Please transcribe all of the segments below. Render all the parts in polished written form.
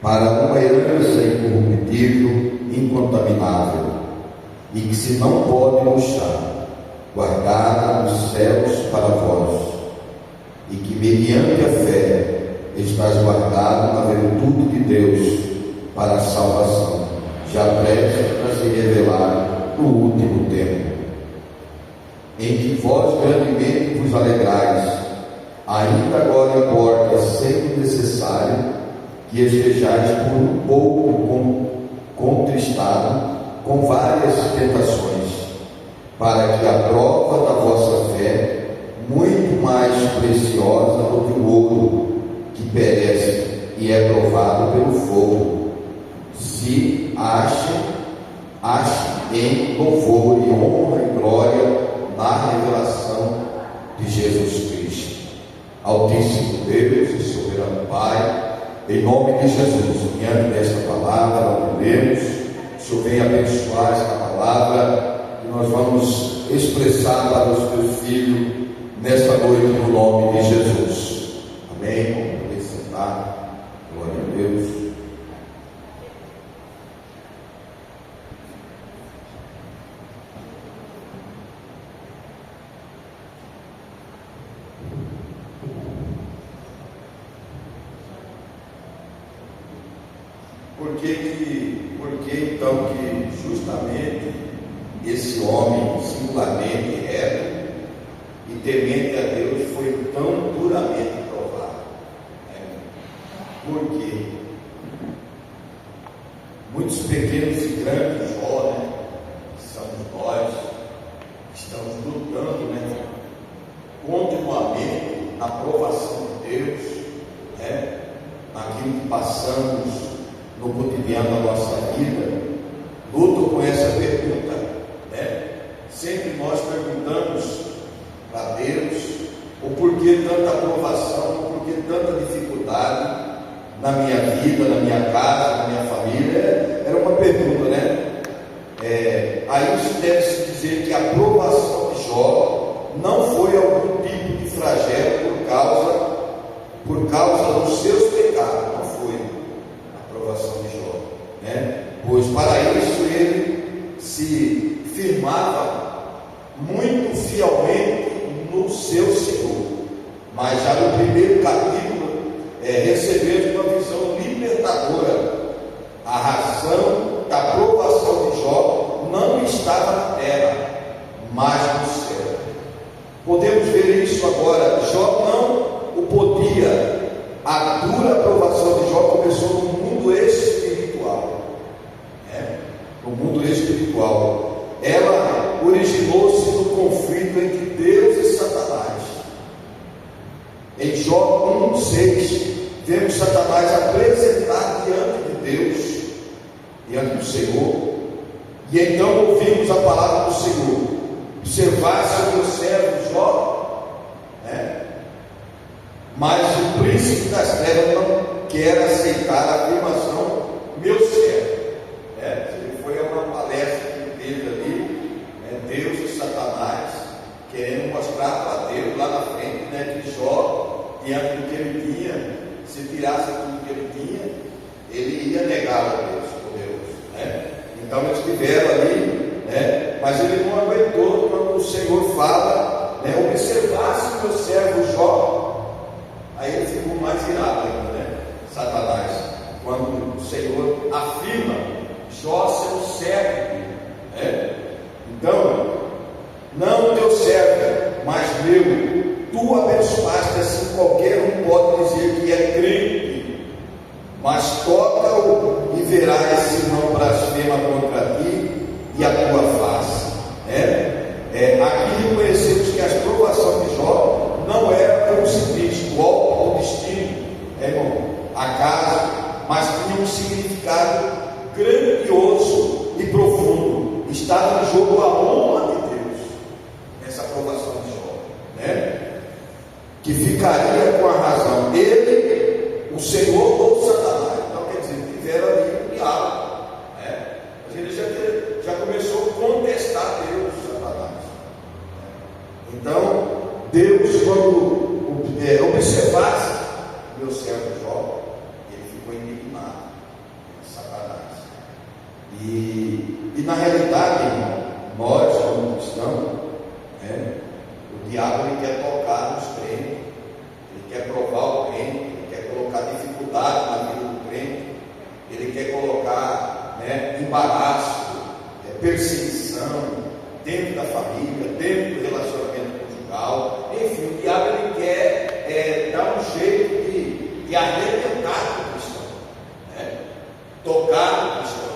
para uma herança incorruptível, incontaminável, e que se não pode murchar, guardada nos céus para vós, e que mediante a fé estás guardado na virtude de Deus para a salvação, já prestes a se revelar no último tempo, em que vós grandemente vos alegrais, ainda agora importa sempre necessário que estejais por um pouco contristado com várias tentações, para que a prova da vossa fé, muito mais preciosa do que o ouro, que perece e é provado pelo fogo, se ache em louvor e honra e glória na revelação de Jesus Cristo. Altíssimo Deus e soberano Pai, em nome de Jesus, diante desta palavra que lemos, o Senhor venha abençoar esta palavra que nós vamos expressar para os teus filhos nesta noite, no nome de Jesus. Amém? Vamos poder sentar. Glória a Deus. Por que então que justamente esse homem singularmente reto e temente a Deus foi tão duramente provado? Porque muitos pequenos e grandes jovens, que somos nós, estamos lutando, continuamente na provação de Deus, naquilo que passamos no cotidiano da nossa vida, luto com essa pergunta, Sempre nós perguntamos para Deus o porquê tanta aprovação, o porquê tanta dificuldade na minha vida, na minha casa, na minha família. Era uma pergunta, Aí isso deve-se dizer que a aprovação de Jó não foi algum tipo de flagelo por causa dos seus pecados, não foi a aprovação de Jó, Pois para isso ele se firmava muito fielmente no seu Senhor. Mas já no primeiro capítulo recebemos uma visão libertadora. A razão da aprovação de Jó não estava na terra, mas no céu. Podemos ver isso agora. Jó não o podia. A dura aprovação de Jó começou no mundo espiritual, no mundo espiritual. Ela originou-se no conflito entre Deus e Satanás. Em Jó 1:6, vemos Satanás apresentar diante de Deus, diante do Senhor, e então ouvimos a palavra do Senhor: observaste o meu servo Jó, mas o príncipe das trevas não quer aceitar a afirmação meu servo. Foi uma palestra que teve ali, Deus e Satanás querendo mostrar para Deus lá na frente, que Jó, diante do que ele tinha, se tirasse tudo que ele tinha, ele ia negar a Deus poderoso, Então eles estiveram ali, mas ele não aguentou quando o Senhor fala, observasse o meu servo Jó. Aí ele ficou mais irado ainda, Satanás, quando o Senhor afirma Jó ser um servo dele, Então, não teu servo, mas meu, tu abençoaste, assim qualquer um pode dizer que é crente, mas toca-o e verás se não blasfema contra ti e a tua face. Aqui reconhecemos que a aprovação de Jó não era como se diz, golpe ou destino, acaso, mas tinha um significado grandioso e profundo. Estava em jogo a honra de Deus nessa aprovação de Jó, que ficaria com a razão. Ele, o Senhor ou Satanás. Então quer dizer, tiveram ali um diálogo, mas ele já começou a contestar Deus, Satanás. Então Deus, quando observasse meu servo Jó, ele ficou indignado. E na realidade, irmão, nós como cristãos, o diabo ele quer tocar nos crentes, ele quer provar o crente, ele quer colocar dificuldade na vida do crente, ele quer colocar embaraço, perseguição dentro da família, dentro do relacionamento conjugal. Enfim, o diabo ele quer dar um jeito de arrebentar com o cristão, tocar no cristão.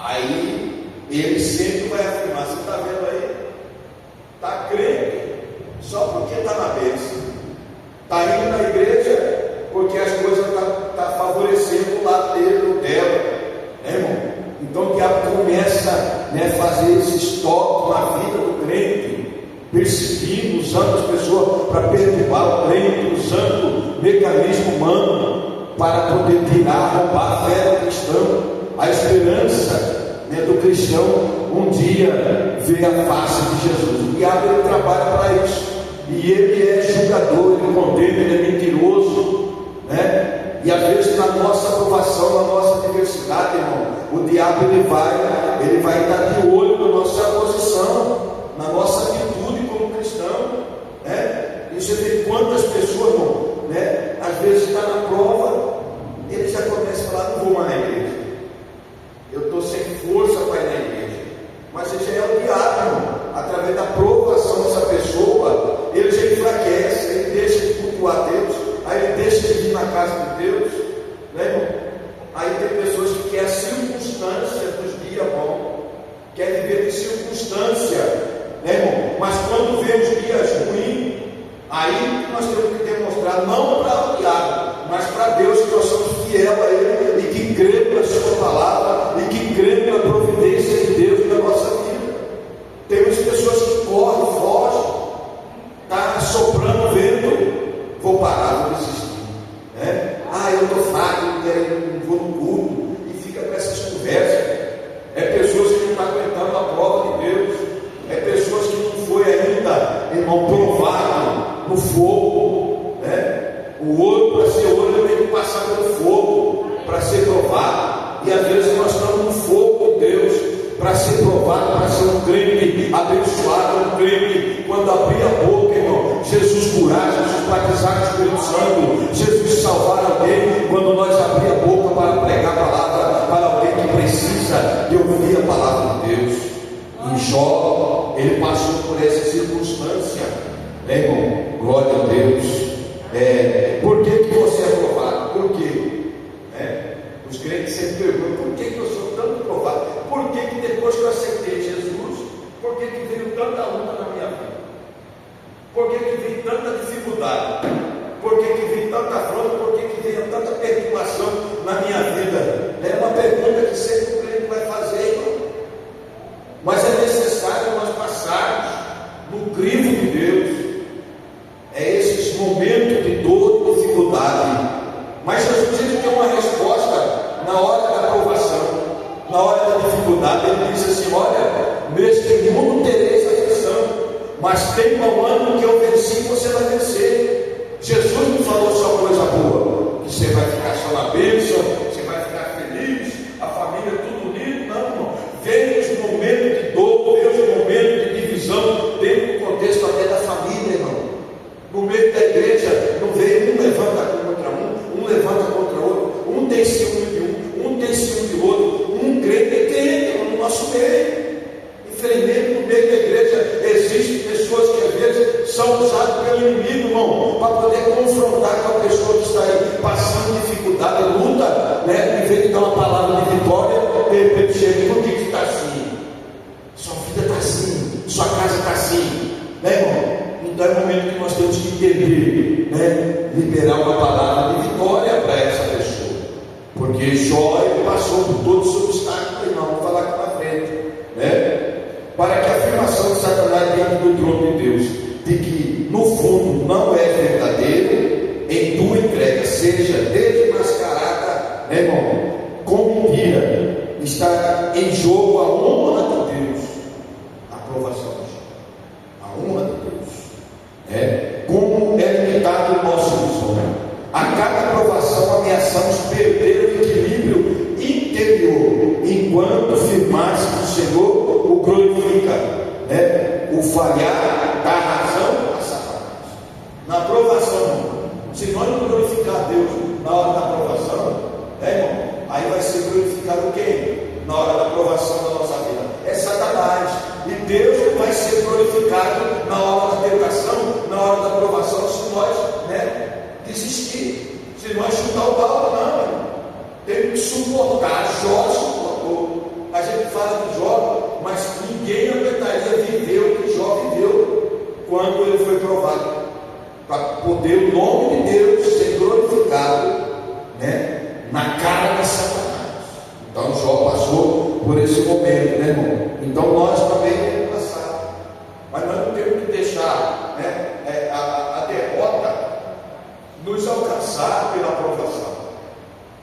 Aí ele sempre vai afirmar: você está vendo aí? Está crente só porque está na bênção, está indo na igreja porque as coisas estão favorecendo o lado dele ou dela, irmão? Então o diabo começa a fazer esses toques na vida do crente, perseguindo, usando as pessoas para perturbar o crente, usando mecanismo humano para poder tirar, roubar a fé do cristão, a esperança do cristão um dia ver a face de Jesus. O diabo ele trabalha para isso, e ele é julgador, ele condena, ele é mentiroso, e às vezes na nossa aprovação, na nossa diversidade, irmão, o diabo ele vai estar de olho na nossa posição, na nossa atitude como cristão, E você vê quantas pessoas, irmão, às vezes está na prova, ele já começa a falar: não vou mais na igreja, eu estou sem força para ir na igreja. Mas esse é o diabo, irmão. Através da provação dessa pessoa, ele já enfraquece, ele deixa de cultuar Deus, aí ele deixa de vir na casa de Deus, irmão? Aí tem pessoas que querem a circunstância dos dias bons, querem viver de circunstância, irmão? Mas quando vê os dias ruins, aí nós temos que demonstrar, não para o diabo, mas para Deus, que nós somos fiéis a Ele e que cremos na Sua palavra e que cremos na providência de Deus na nossa vida. Temos pessoas que correm, fogem, está soprando vento, vou parar, vou desistir, eu estou fraco, não vou no culto, e fica com essas conversas. Pessoas que não estão aguentando a prova de Deus, pessoas que não foi ainda, irmão, provado no fogo, O ouro, para ser ouro, tem que passar pelo fogo para ser provado. E às vezes nós estamos no fogo de Deus para ser provado, para ser um crente abençoado, um crente quando abrir a boca, irmão, Jesus curar, Jesus batizar com o Espírito Santo, Jesus salvar alguém, quando nós abrir a boca para pregar a palavra para alguém que precisa de ouvir a palavra de Deus. E Jó, ele passou por essa circunstância, irmão? Glória a Deus. Por que você é provado? Por quê? Os crentes sempre perguntam: por que eu sou tanto provado? Por que depois que eu aceitei Jesus, por que veio tanta luta na minha vida? Por que veio tanta dificuldade? Por que veio tanta afronta? Por que veio tanta perturbação na minha vida? É uma pergunta que sempre o crente vai fazer, irmão. Mas é necessário nós passarmos no crivo de Deus. Esses momentos de dor e dificuldade. Mas Jesus ele tem uma resposta na hora da provação, na hora da dificuldade. Ele diz assim: olha, neste mundo tereis aflição, mas tem bom ânimo, que eu venci, você vai vencer. Jesus não falou só coisa boa, que você vai ficar só na bênção, você vai ficar feliz, a família tudo unido. Não, irmão. Vem os momentos de dor, vem os momentos de divisão, dentro do contexto até da família, irmão. No meio da igreja, não vem um levanta contra um levanta contra outro, um tem ciúme de um tem ciúme de outro, um crente é crente no nosso meio. Infelizmente, no meio da igreja, existem pessoas que às vezes são usadas pelo inimigo, irmão, para poder confrontar com a pessoa que está aí passando dificuldade, luta, em vez de dar uma palavra de vitória, de repente chega e por que está assim? Sua vida está assim, sua casa está assim, irmão? Então é o momento que nós temos que entender, liberar uma palavra de vitória para essa pessoa, porque Jó ele passou por todos os obstáculos, irmão, vou falar aqui para frente, para que a afirmação de Satanás diante do trono de Deus, de que no fundo não é verdadeiro, em tua entrega seja desmascarada, irmão, com mentira, está em jogo a honra de Deus, a aprovação de Jó, a honra de Deus. Como é limitado o nosso visão. A cada aprovação ameaçamos perder o equilíbrio interior em falhar, dar razão a Satanás. Na aprovação, se nós não glorificar Deus na hora da aprovação, irmão, aí vai ser glorificado quem? Na hora da aprovação da nossa vida? É Satanás. E Deus não vai ser glorificado na hora da tentação, na hora da aprovação, se nós desistir, se nós chutar o balde, não, irmão. Tem que suportar. Jó suportou. A gente fala de Jó, mas ninguém aguentaria viver o que Jó viveu quando ele foi provado, para poder o nome de Deus ser glorificado, na cara de Satanás. Então Jó passou por esse momento, irmão? Então nós também temos passado, mas nós não temos que deixar a derrota nos alcançar pela aprovação,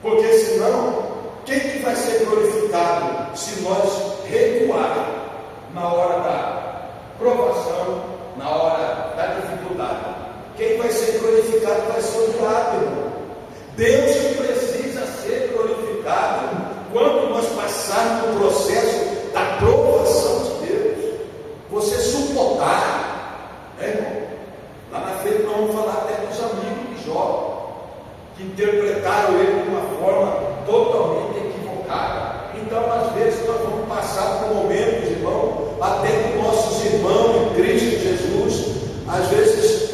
porque senão quem que vai ser glorificado se nós recuar na hora da provação, na hora da dificuldade? Quem vai ser glorificado vai ser o diabo, irmão. Deus precisa ser glorificado quando nós passarmos no processo da provação de Deus. Você suportar, irmão? Lá na frente nós vamos falar até dos amigos de Jó, que interpretaram ele de uma forma totalmente equivocada. Então, às vezes, nós vamos passar por momentos, irmão, até com nossos irmãos em Cristo Jesus, às vezes,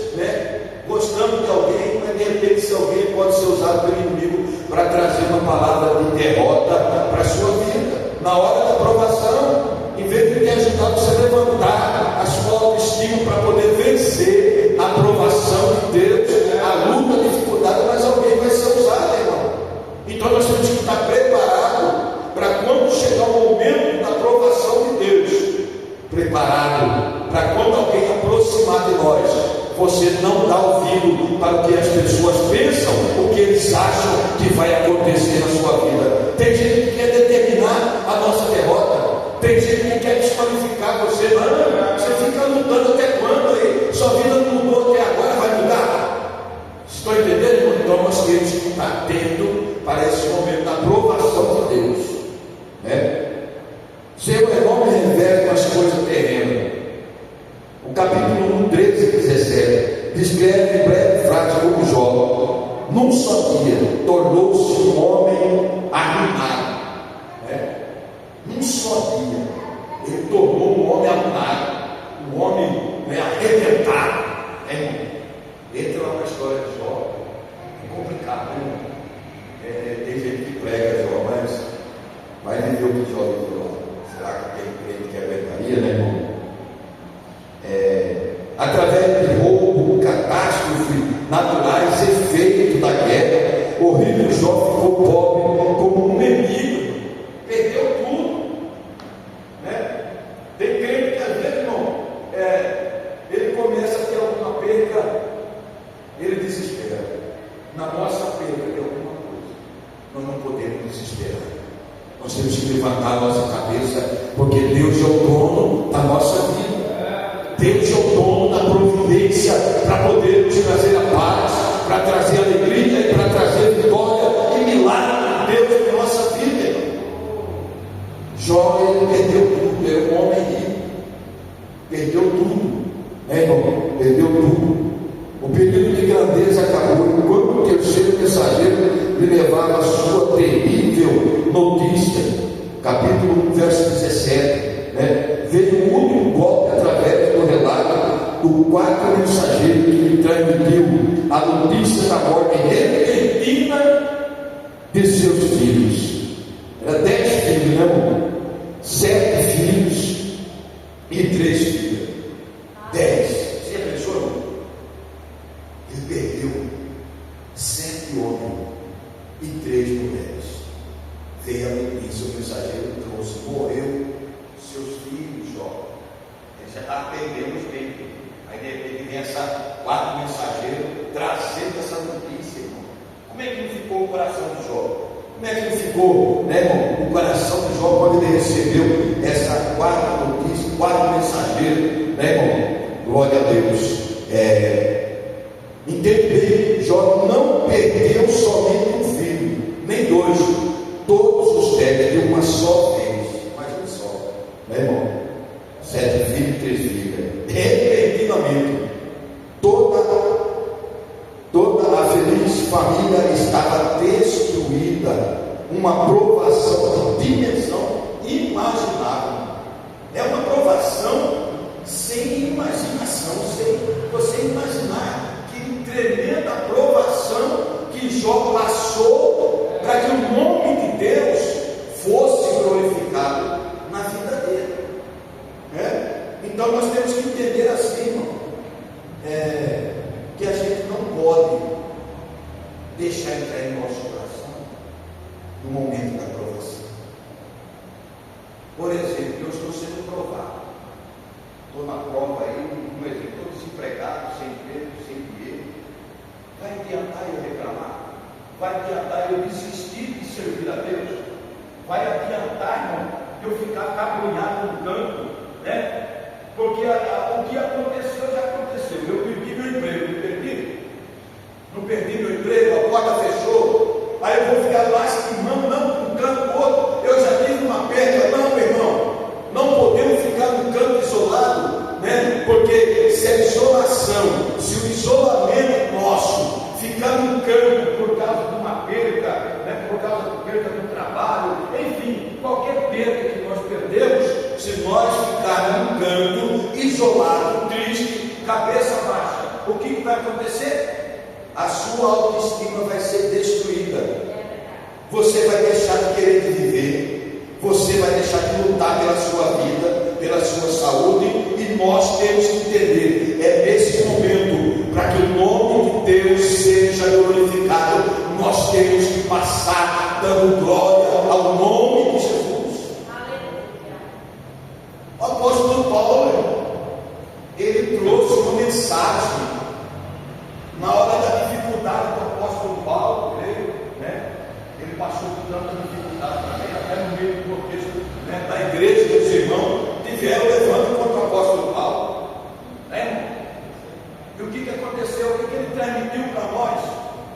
gostando de alguém, mas de repente esse alguém pode ser usado pelo inimigo para trazer uma palavra de derrota para a sua vida. Na hora da provação, em vez de te ajudar você a levantar a sua autoestima para poder vencer a provação de Deus, a luta, a dificuldade, mas alguém vai ser usado, irmão. Então nós temos que estar preparados para quando chegar o momento da provação de Deus, preparado para quando alguém aproximar de nós, você não dá ouvido para o que as pessoas pensam, o que eles acham que vai acontecer na sua vida. Tem gente que quer determinar a nossa derrota, tem gente que quer desqualificar você. Mano, você fica lutando até quando aí? Sua vida não mudou até agora, vai mudar? Estou entendendo? Então nós temos que estar atento para esse momento da aprovação de Deus, Seu renome revela as coisas terrenas. O capítulo 1, 13 e 17 descreve em breve frase como Jó, num só dia, tornou-se um homem arruinado. Num só dia, ele tornou um homem arruinado, um homem arrebentado. Entra lá na história de Jó, é complicado, tem gente que prega Jó, mas vai viver o que Jó viveu. Será que tem crente que aguentaria, irmão? Através de roubo, catástrofe naturais, efeito da guerra, o rico Jó ficou pobre como um mendigo, perdeu tudo, Tem crente que às vezes, irmão, ele começa a ter alguma perda, ele desespera. Na nossa perda de alguma coisa, nós não podemos desesperar. Nós temos que levantar a nossa cabeça, porque Deus é o dono da nossa vida. Deus é o dono da providência para poder nos trazer a paz, para trazer alegria e para trazer vitória e milagre de Deus na nossa vida. Jó, ele perdeu tudo, é um homem rico, perdeu tudo, irmão, perdeu tudo. O período de grandeza acabou, enquanto o terceiro mensageiro lhe levava a sua terrível notícia. Capítulo 1, verso 17. Veio um único golpe através do relato do quarto mensageiro que lhe transmitiu a notícia da morte repentina de seus filhos. Era 10 filhos, irmão? 7 filhos e 3 filhas. 10. Você já pensou, irmão? Ele perdeu 7 homens e 3 mulheres. Veio a notícia, o mensageiro trouxe, morreu seus filhos, Jó. Ele já estava perdendo os tempos. Aí de repente vem essa 4 mensageiros trazendo essa notícia, irmão. Como é que não ficou o coração de Jó? Como é que não ficou, irmão, o coração de Jó quando ele recebeu essa 4 notícia, 4 mensageiros, irmão? Glória a Deus. Entender, Jó não perdeu somente um filho, nem 2, todos os 10 de uma só vez. Imagina só, irmão? 7 filhos e 3 filhas. família estava destruída, uma provação de dimensão imaginável. É uma provação sem imaginação, sem você imaginar que tremenda provação que Jó passou para que o nome de Deus fosse glorificado na vida dele. Então nós temos que entender assim, irmão, que a gente não pode deixar entrar em nosso coração no momento da provação. Por exemplo, eu estou sendo provado, estou na prova aí, por exemplo, estou desempregado, sem emprego, sem dinheiro. Vai adiantar eu reclamar? Vai adiantar eu desistir de servir a Deus? Vai adiantar, irmão, eu ficar cabulhado no canto, né? Porque o que aconteceu já aconteceu. Eu perdi meu emprego, não perdi meu emprego, a porta fechou, aí eu vou ficar lá estimando, não, um canto outro, eu já tive uma perda. Não, meu irmão, não podemos ficar num canto isolado, né? Porque se a isolação, se o isolamento nosso ficar num canto por causa de uma perda, né? Por causa da perda do trabalho, enfim, qualquer perda que nós perdemos, se nós ficarmos num canto isolado, triste, cabeça baixa, o que vai acontecer? A sua autoestima vai ser destruída. Você vai deixar de querer viver, você vai deixar de lutar pela sua vida, pela sua saúde. E nós temos que entender, é nesse momento, para que o nome de Deus seja glorificado, nós temos que passar dando glória ao nome de Jesus. O apóstolo Paulo, ele trouxe uma mensagem na hora da dificuldade do apóstolo Paulo, né? Ele passou por tanta dificuldade também, até no meio do contexto, né, da igreja, dos irmãos, tiveram levando contra o apóstolo Paulo, né? E o que aconteceu? O que ele transmitiu para nós,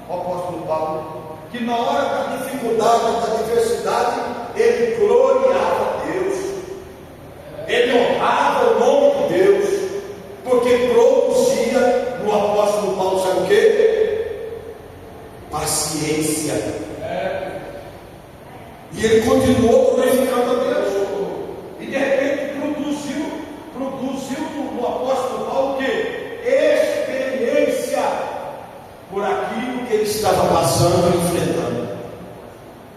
o apóstolo Paulo? Que na hora da dificuldade, da adversidade, ele gloriava a Deus, ele honrava o nome de Deus, porque produzia no apóstolo Paulo, sabe o que? Paciência. E ele continuou glorificando a Deus. E de repente produziu no apóstolo Paulo o que? Experiência por aquilo que ele estava passando e enfrentando.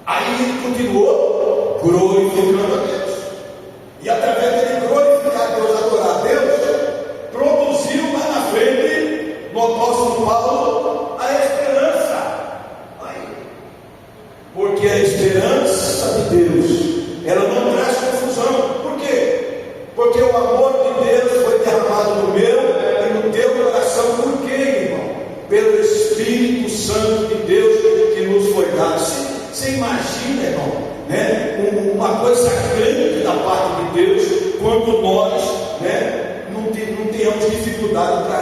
Aí ele continuou glorificando a Deus. E através dele glorificar a Deus, adorar a Deus, produziu lá na frente, no apóstolo Paulo, a esperança. Aí. Porque a esperança de Deus, ela não traz confusão. Por quê? Porque o amor de Deus foi derramado no meu e no teu coração. Por quê, irmão? Pelo Espírito Santo de Deus que nos foi dado. Você imagina, irmão, né? Uma coisa grande da parte de Deus, quando nós, né, não tenhamos dificuldade para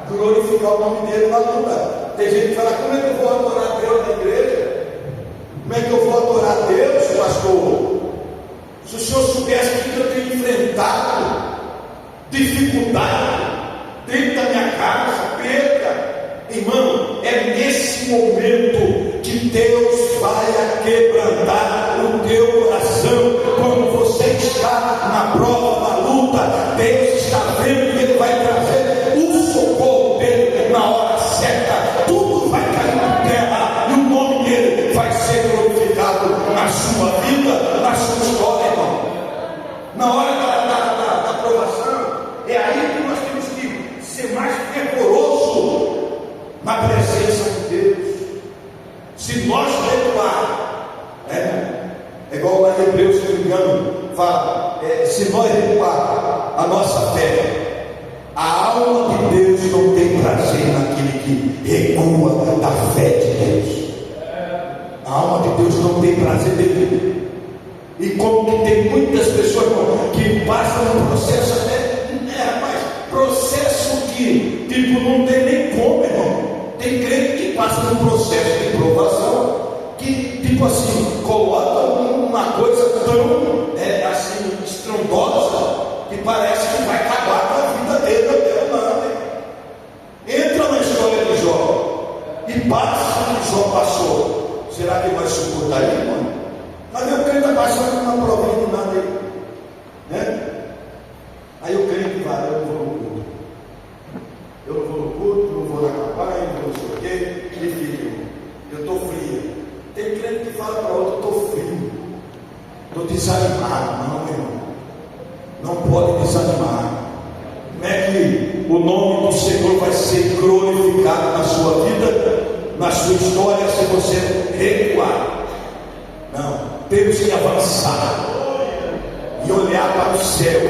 glorificar o nome dele na luta. Tem gente que fala: como é que eu vou adorar Deus na igreja? Como é que eu vou adorar Deus, pastor? Se o senhor soubesse que eu tenho enfrentado dificuldade dentro da minha casa, perda, irmão, é nesse momento que Deus vai quebrantar o teu coração. Quando você está na prova, na luta, Deus está vendo que Ele vai trazer o socorro dele na hora certa. Tudo vai cair por terra e o nome dele vai ser glorificado na sua vida, na sua história, irmão. Na hora da provação, é aí que nós temos que ser mais fervoroso na presença de Deus. Se nós recuar, é igual lá em Hebreus, se não me engano, fala, se nós recuar a nossa fé, a alma de Deus não tem prazer naquele que recua da fé de Deus. A alma de Deus não tem prazer dele. E como que tem muitas pessoas que passam um processo até, rapaz, processo que tipo não tem nem como, irmão. Tem crente que passa num processo de provação que, tipo assim, coloca uma coisa tão assim, estrondosa, que parece que vai acabar com a vida dele. Entra na história de Jó e passa que Jó passou, será que vai suportar ele, irmão? Mas meu crente está passando uma provinha do nada aí, né? Aí o crente vai, eu não vou no culto. Eu não vou no culto, não vou na campanha, não vou não sei o quê. E filho, eu estou frio. Tem crente que fala para outro, eu estou frio. Estou desanimado. Não, meu irmão. Não pode desanimar. Como é que o nome do Senhor vai ser glorificado na sua vida, na sua história, se você recuar? Não, temos que avançar e olhar para o céu,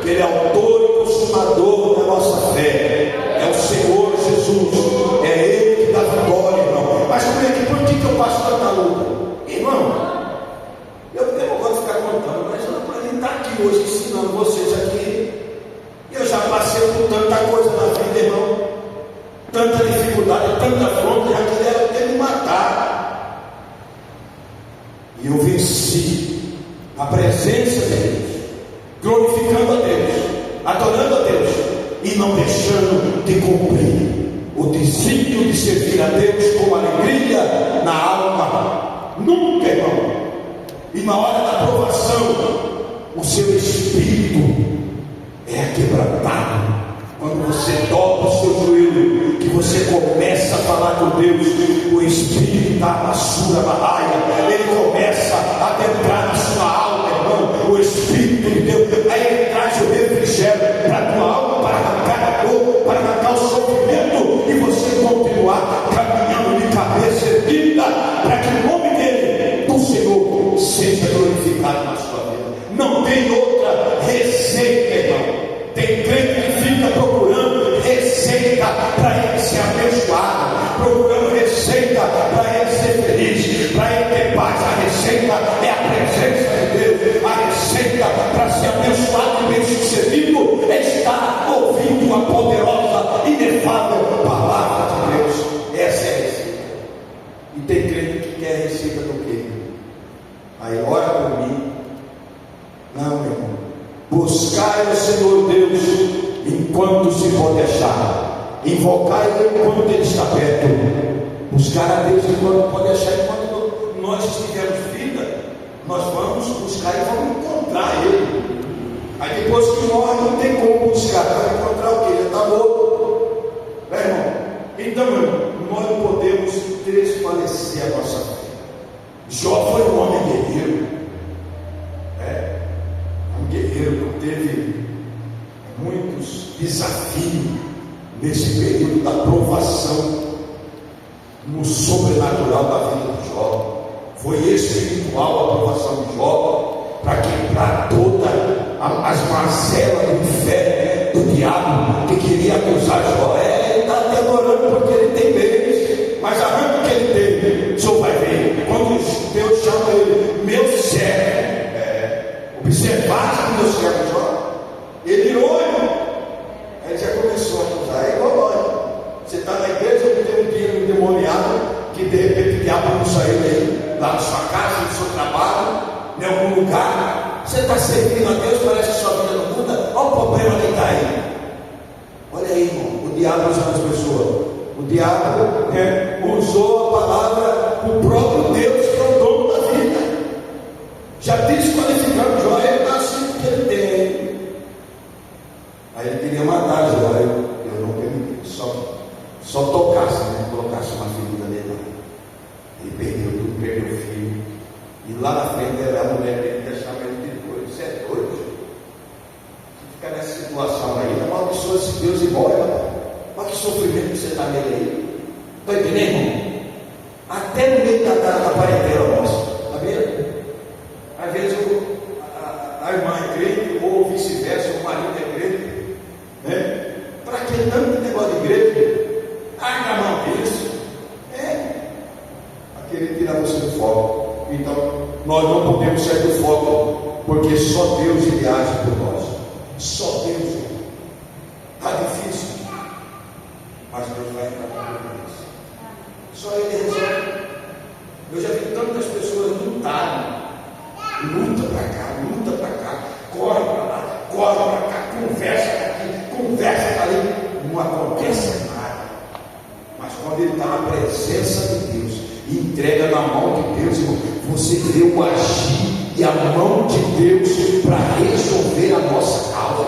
que Ele é autor e consumador da nossa fé. É o Senhor Jesus, é Ele que dá vitória, irmão. Mas por que eu passo tanta luta? Irmão, eu não gosto de ficar contando, mas para mim estar aqui hoje ensinando vocês aqui, eu já passei por tanta coisa na vida, irmão, tanta dificuldade, tanta afronta, já quiseram até me matar, e eu venci a presença de Deus, glorificando a Deus, adorando a Deus, e não deixando de cumprir o desígnio de servir a Deus com alegria na alma. Nunca, irmão. E na hora da provação, o seu espírito é quebrantado. Quando você dobra o seu joelho, que você começa a falar com Deus, o Espírito da Massura Barraia, ele começa a adentrar na sua alma, irmão, o Espírito de Deus, aí ele traz o refrigério para a tua alma, para arrancar a dor, para arrancar o sofrimento, e você continuar caminhando de cabeça erguida, para que o nome dele, do Senhor, seja glorificado na sua vida. Não tem outra receita, irmão. Tem crente que fica procurando receita para ele ser abençoado, procurando receita para ele ser feliz, para ele ter paz. A receita é a presença de Deus. A receita para ser abençoado e bem-sucedido é estar ouvindo a poderosa, inefável palavra de Deus. Essa é a receita. E tem crente que quer a receita do quê? Aí ora por mim. Não, meu irmão. Buscai o Senhor Deus enquanto se pode achar, invocai-o enquanto Ele está perto. Buscar a Deus enquanto pode achar, enquanto nós estivermos vida, nós vamos buscar e vamos encontrar Ele. Aí depois que morre, não tem como buscar, vai encontrar o que? Ele está morto, irmão. Então, meu irmão, nós não podemos desfalecer a nossa fé. Jó foi um homem guerreiro. Guerreiro que teve muitos desafios nesse período da provação no sobrenatural da vida de Jó. Foi espiritual a provação de Jó, para quebrar todas as mazelas do inferno, do diabo que queria acusar Jó. Ele está te adorando porque ele tem bens, mas arranca o que ele tem, o senhor vai ver. Quando Deus chama ele, meu servo, observaste que Deus serve Jó? Ele virou, irmão. Aí já começou a acusar. É igual nós. Você está na igreja, não tem um dinheiro endemoniado, que de repente o diabo não saiu daí, lá na sua casa, no seu trabalho, em algum lugar. Você está servindo a Deus, parece que sua vida não muda. Olha o problema que está aí. Olha aí, irmão. O diabo usa as pessoas. O diabo usou a palavra, o próprio Deus, que é o dono da vida. Já desqualificando Jó, ele está assim porque ele tem. Aí ele queria matar Jó, eu não permiti, só tocasse, né? Colocasse uma ferida nele. Ele perdeu tudo, perdeu o filho. E lá na frente era a mulher que ele deixava ele de doido. Você é doido? Se ficar nessa situação aí, amaldiçoa esse Deus e morre. Olha que sofrimento que você está nele aí. Está entendendo, irmão? Até no meio da parentela nossa, sabia? Às vezes a irmã é crente, ou vice-versa, o marido é crente, né? Para que tanto negócio de igreja? Larga a mão disso, a querer tirar você do foco. Então, nós não podemos sair do foco, porque só Deus ele age por nós. Só Deus. Está difícil, mas Deus vai entrar com isso. Só Ele resolve. Eu já vi tantas pessoas lutarem. Luta para cá, corre para lá, corre para cá, conversa aqui, conversa ali, não acontece nada. Mas quando ele está na presença de Deus e entrega na mão de Deus, irmão, você vê o agir e a mão de Deus para resolver a nossa causa.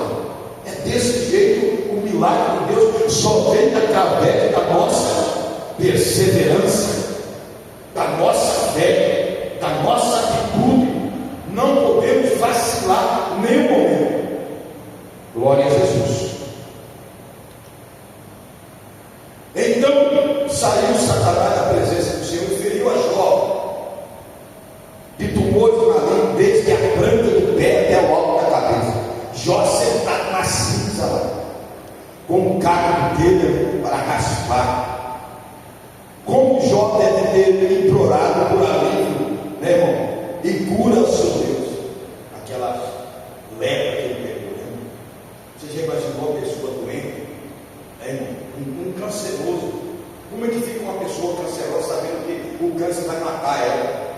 É desse jeito. O milagre de Deus só vem através da nossa perseverança, da nossa fé, da nossa atitude. Não podemos vacilar nem um momento. Glória a Jesus. Então saiu Satanás da presença do Senhor e feriu a Jó de tumores malignos, desde a planta do pé até o alto da cabeça. Jó sentado na cinza lá, com um caco de dedo para raspar. Como Jó deve ter implorado por alívio, né, irmão? E cura ao seu Deus. Aquela lepra que ele pegou, né? Você já imaginou uma pessoa doente, né, irmão? Um canceroso. Como é que fica uma pessoa cancerosa sabendo que o câncer vai matar ela?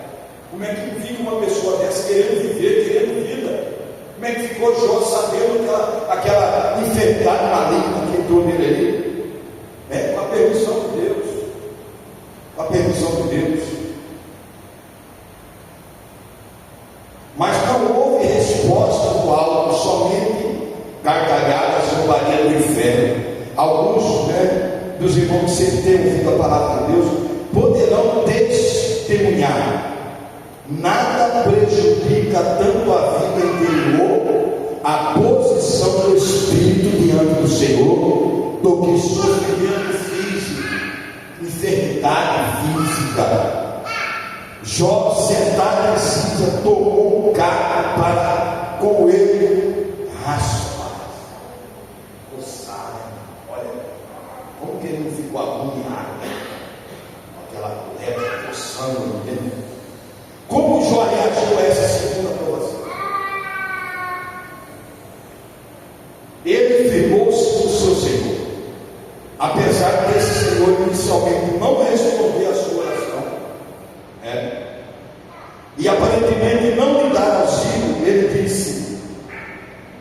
Como é que fica uma pessoa dessa querendo viver, querendo vida? Como é que ficou Jó sabendo aquela enfermidade maligna que entrou nele ali? É com a permissão de Deus. Com a permissão de Deus. Mas não houve resposta do alto, somente gargalhadas, zombaria do inferno. Alguns, né, dos irmãos que sempre têm ouvido a palavra de Deus, poderão testemunhar. Nada prejudica tanto a vida interior, a posição do espírito diante do Senhor, do que sofrimento físico, enfermidade física. Jó, sentado em cinza, tomou um carro para com ele raspar, coçar. Olha, como que ele não ficou agoniado, aquela lepra coçando dentro. Como Jó reagiu a essa segunda provação? Ele firmou-se no seu Senhor, apesar desse Senhor inicialmente não responder a sua oração, e aparentemente não lhe dar auxílio. Ele disse: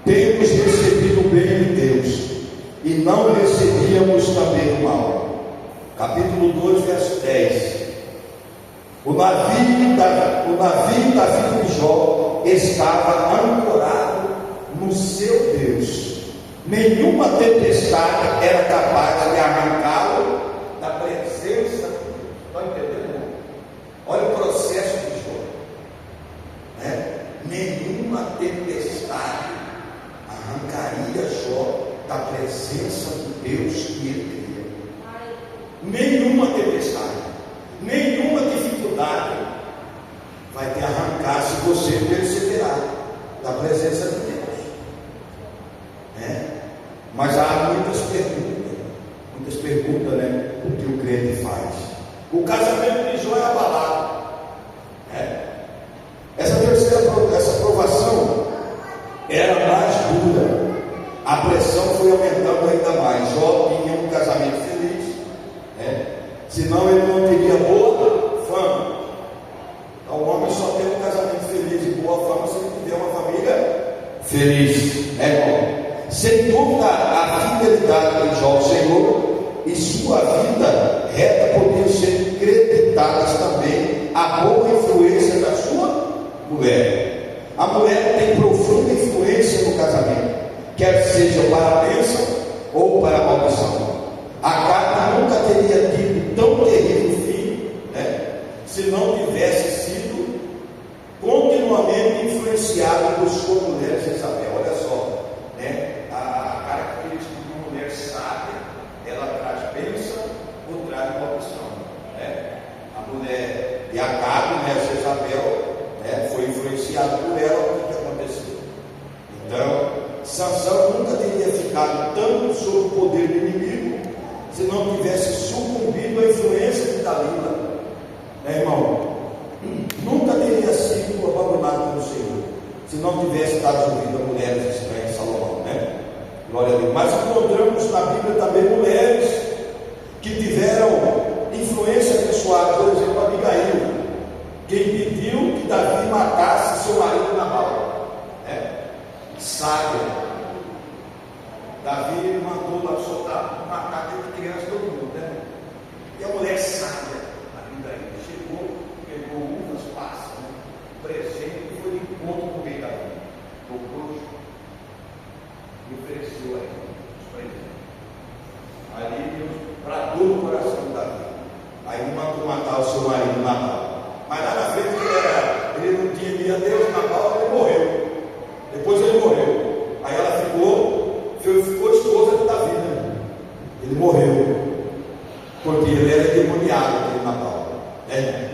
temos recebido o bem de Deus e não recebíamos também o mal. Capítulo 2, verso 10. O navio da vida de Jó estava ancorado no seu Deus. Nenhuma tempestade era capaz de arrancá-lo da presença de Deus. Estão entendendo? Olha o processo de Jó. Nenhuma tempestade arrancaria Jó da presença de Deus que ele queria. Nenhuma tempestade, nenhuma dificuldade vai te arrancar se você perseverar da presença de Deus. Mas há muitas perguntas, né? O que o crente faz. O casamento de Jó é abalado. Essa provação era mais dura. A pressão foi aumentando ainda mais. Jó tinha um casamento feliz, senão ele não teria boa fama. Então, o homem só tem um casamento feliz e boa fama se ele tiver uma família feliz, irmão? Sem dúvida, a fidelidade de Jó ao Senhor e sua vida reta podiam ser creditadas também à boa influência da sua mulher. A mulher tem profunda influência no casamento, quer seja para a bênção ou para a maldição. A carne nunca teria tido tão terrível fim, se não tivesse sido continuamente influenciada por sua mulher Jezabel. Olha só, a característica de uma mulher sábia, ela traz bênção ou traz maldição. A mulher de Acabe, Jezabel, foi influenciada por ela. O que aconteceu? Então, Sansão nunca teria ficado tanto sob o poder do inimigo se não tivesse sucumbido à influência de Dalila, irmão? Nunca teria sido abandonado pelo Senhor se não tivesse dado ouvido a mulheres estranhas de Salomão, Glória a Deus. Mas encontramos na Bíblia também mulheres que tiveram influência pessoal. Por exemplo, Abigail, que impediu que Davi matasse seu marido Nabal, sábia. Davi mandou lá soltar, matar aquele criança, todo mundo, E a mulher sábia, a vida aí, chegou, pegou uvas passas, presente, e foi de encontro com o rei Davi. Tocou e ofereceu a ele os presentes. Ali Deus bradou no coração de Davi. Aí ele mandou matar o seu marido, Nabal. Mas lá na frente ele não tinha Deus, Nabal, ele morreu. Depois ele morreu. Aí ela ficou esposa de Davi, né? Ele morreu. Porque ele era endemoniado, aquele Nabal. Né?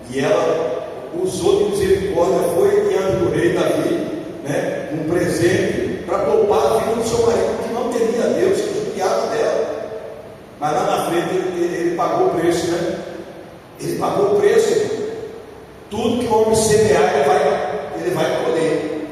E ela usou de misericórdia, foi diante do rei Davi, né? Um presente para poupar a vida do seu marido, que não temia Deus, que judiava dela. Mas lá na frente ele pagou o preço, né? Ele pagou o preço. Tudo que o homem semear, ele vai colher.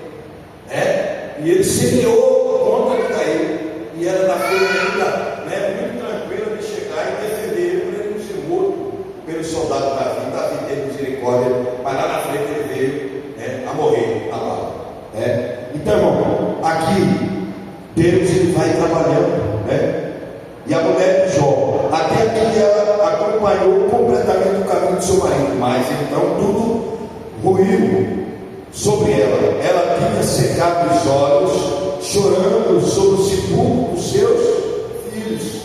Né? E ele semeou contra de cair. E ela da feira ainda, né, muito tranquila de chegar e defender ele para ele não ser morto pelo soldado Davi. Davi teve misericórdia, mas lá na frente ele veio, né, a morrer na bala. Né? Então, irmão, aqui Deus ele vai trabalhando, né? E a mulher de Jó, até aqui ela acompanhou completamente o caminho do seu marido, mas então tudo ruiu sobre ela. Ela tinha secado os olhos, chorando sobre o sepulcro dos seus filhos,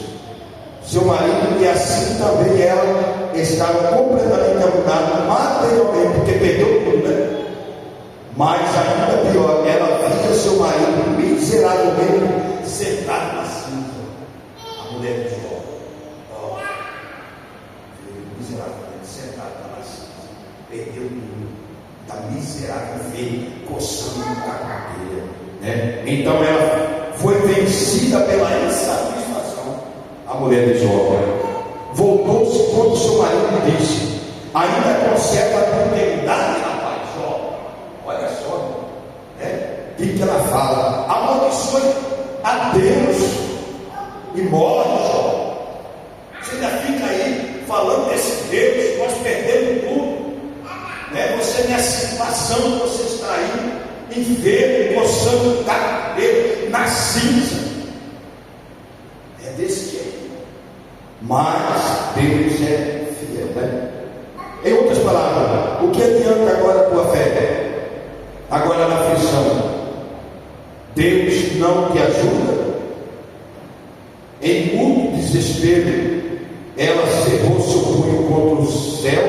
seu marido, e assim também ela estava completamente abandonada materialmente, porque perdeu tudo, né? Mas ainda pior, ela via seu marido miseravelmente sentado na cinza. A mulher de Jó, miseravelmente sentado na cinza, perdeu tudo, está miserável, veio coçando a cadeira, né? Então ela foi vencida pela insatisfação. A mulher de Jó voltou-se contra o seu marido e disse: ainda conserva a integridade, rapaz, Jó. Olha só, né? O que ela fala? Amaldiçoe a Deus e morre, Jó. Você ainda fica aí falando desse Deus, nós perdemos tudo, né? Você nessa situação que você está aí, enfermo, coçando o cabelo na cinza. É desse jeito. Mas Deus é fiel, né? Em outras palavras, o que adianta agora a tua fé? Agora na aflição, Deus não te ajuda? Em muito desespero, ela cerrou seu punho contra o céu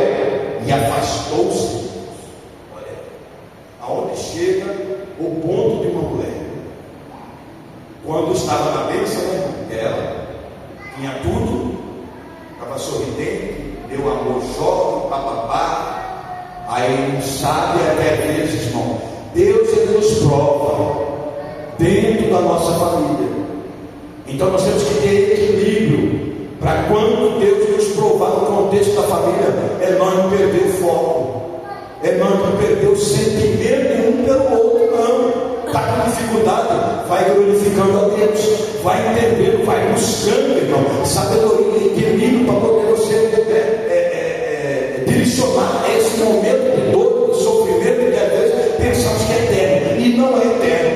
e afastou-se. Olha, aonde chega o ponto de uma mulher, quando estava na bênção dela, tinha tudo, estava sorridente, meu amor jovem, papapá. Aí não sabe até vezes, irmão, Deus ele nos prova dentro da nossa família. Então nós temos que ter equilíbrio para quando Deus nos provar no contexto da família, é nós não perder o foco, é nós não perder o sentimento um pelo outro, não. Está com dificuldade, vai glorificando a Deus, vai entendendo, vai buscando, irmão, sabedoria e equilíbrio para poder você direcionar esse momento de dor, de sofrimento, que às vezes pensamos que é eterno, e não é eterno.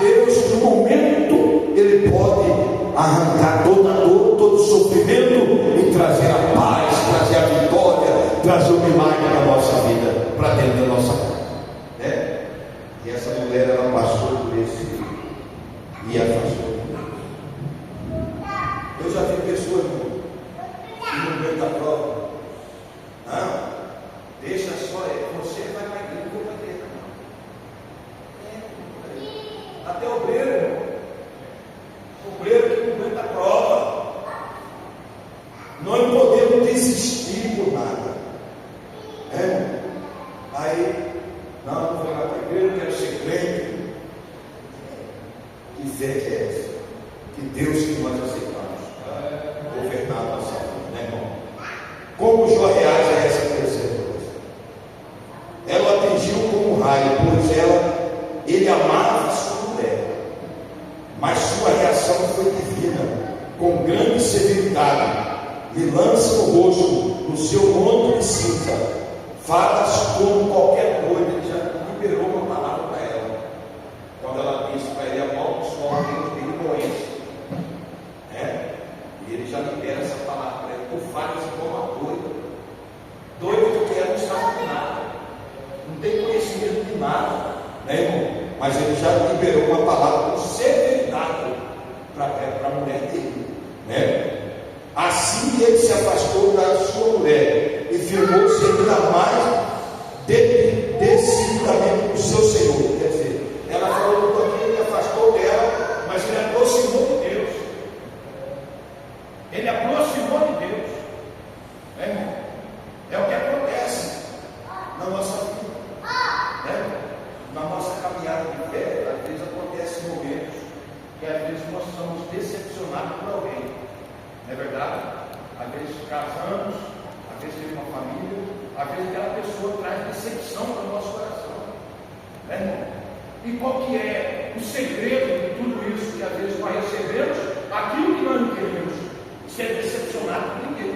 Deus, no momento, Ele pode arrancar toda a dor, todo o sofrimento e trazer a paz, trazer a vitória, trazer o milagre na nossa vida, para dentro da nossa casa, né? E essa mulher, ela passou por esse e afastou. Eu já vi pessoas que não aguentam a prova. Não, deixa só, você vai para a igreja, vou para a igreja, não. Até obreiro que não aguenta a prova. Nós não podemos desistir por nada. Aí, não vou para a igreja, quero ser crente. Que fé que é essa? Que Deus que nós aceitamos governar a nossa vida, né, irmão? Como Jó reage a essa terceira coisa? Ela atingiu como um raio, pois ele amava a sua mulher, mas sua reação foi divina, com grande severidade. Lhe lança no rosto, no seu monte de cinza, falas como qualquer coisa. Ele já liberou uma palavra para ela, quando ela disse para ele: amaldiçoa Deus, ele doença, né? E ele já libera essa palavra para ele: tu falas como mas ele já liberou uma palavra com severidade para a mulher dele, né? Assim ele se afastou da sua mulher e firmou-se ainda mais decididamente do seu Senhor. Quer dizer, ela falou um pouquinho, ele afastou dela, mas ele aproximou de Deus. Ele aproximou de Deus, né, irmão? É o que acontece na nossa vida, né? Na nossa caminhada de fé. Às vezes acontecem momentos que às vezes nós somos decepcionados por alguém, não é verdade? Às vezes casamos, às vezes tem uma família, às vezes aquela pessoa traz decepção para o nosso coração, né, irmão? E qual que é o segredo de tudo isso? Que às vezes nós recebemos aquilo que nós não queremos, ser decepcionado por ninguém,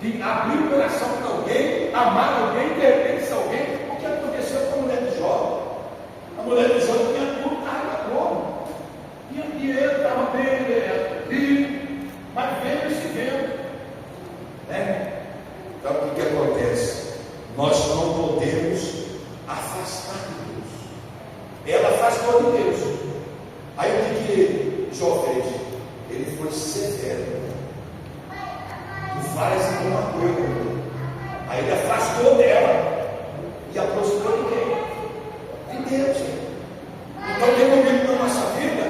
de abrir o coração para alguém, amar alguém, de repente se alguém, o que aconteceu com a mulher de Jó? A mulher de Jó tinha tudo, estava como? Tinha dinheiro, estava bem, rico, mas vendo esse vento, né? Então o que acontece? Nós não podemos afastar de Deus. Ela afastou de Deus. Aí o que Jó fez? Ele foi severo. Faz alguma coisa. Aí ele afastou dela e aproximou de quem? De Deus. Então tem um momento na nossa vida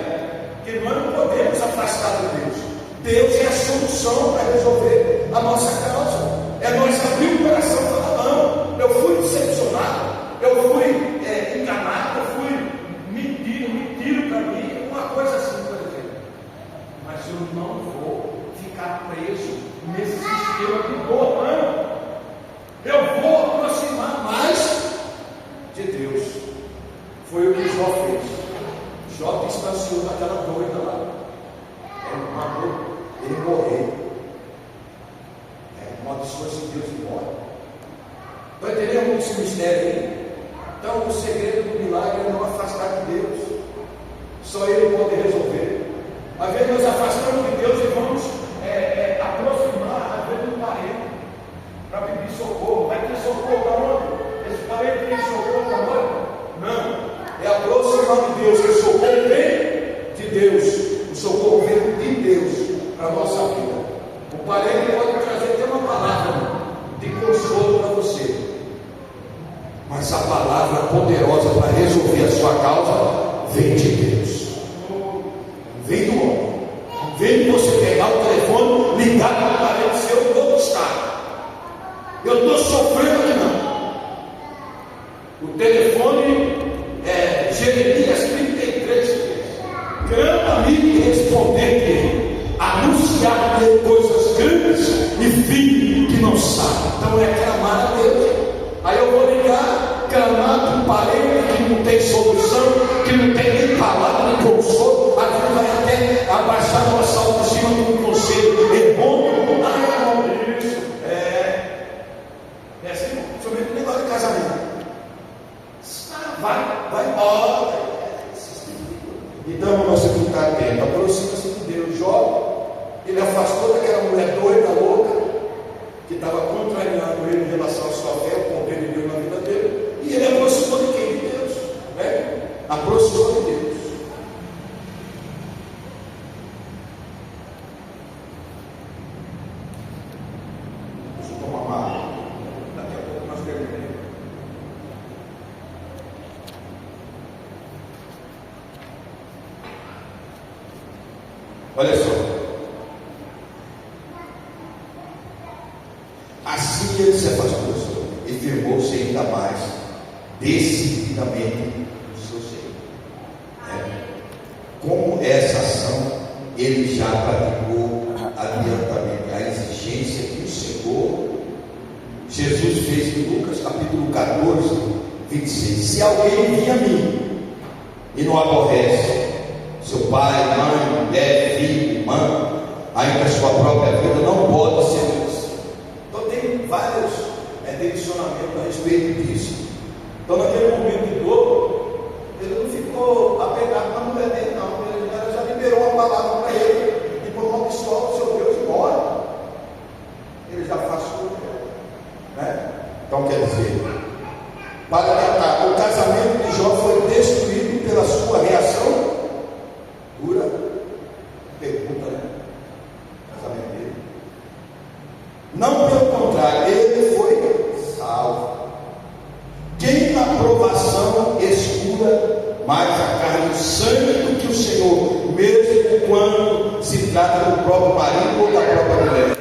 que nós não podemos afastar de Deus. Deus é a solução para resolver a nossa causa. É nós abrir o coração e falar: não, eu fui decepcionado, eu fui enganado, eu fui mentiram para mim, uma coisa assim, por exemplo. Mas eu não vou ficar preso nesse sistema de borrão. Eu vou aproximar mais de Deus. Foi o que Jó fez. Jó distanciou daquela doida lá. Ele matou, ele morreu. Amaldiçoou-se Deus e morre. Então entendemos esse mistério aí? Então o segredo do milagre é não afastar de Deus. Só Ele pode resolver. Às vezes nós afastamos de Deus e vamos aproximar, às vezes, do parente para pedir socorro. Vai ter socorro da onde? Esse parente tem socorro da onde? Não. É aproximar de Deus. O socorro vem de Deus. O socorro vem de Deus para a nossa vida. O parente pode trazer até uma palavra de consolo para você, mas a palavra poderosa para resolver a sua causa vem de Deus. Vem do homem. Vem de você pegar o telefone, ligar para o parente seu todo estado. Eu estou sofrendo aqui não. O telefone é Jeremias 33. Clama-me e responder-te, anunciar-te coisas grandes e fim que não sabe. Então é clamar a Deus. Aí eu vou ligar, clamar para um parente que não tem solução, que não tem nem palavra, nem consolo. Aquilo vai até abaixar a nossa autoestima com um conselho errôneo. Isso. É assim, somente no negócio de casamento. Vai embora. Então nós temos que estar atento. Aproxima-se de Deus. Jó, ele afastou daquela mulher doida, louca, que estava contrariando ele em relação à sua fé, o poder de Deus na vida dele. E ele aproximou de quem? De Deus, né? Aproximou de Deus. Deixa eu tomar uma água. Daqui a pouco nós terminamos. Olha só. Assim ele se afastou e firmou-se ainda mais decididamente no seu Senhor. Como essa ação ele já praticou adiantamente, a exigência que o Senhor Jesus fez em Lucas capítulo 14, 26. Se alguém vem a mim e não aborrece seu pai, mãe, mulher, filho, irmã, ainda a sua própria vida, não pode ser isso. Então tem vários direcionamentos a respeito disso. Então naquele momento de dor, ele não ficou apegado na mulher dele, não. Ele já liberou uma palavra para ele e por uma pistola o seu Deus embora. Ele já afastou, né? Então quer dizer, para tratar, o casamento de Jó foi destruído pela sua mais a carne e o sangue do que o Senhor, mesmo quando se trata do próprio marido ou da própria mulher.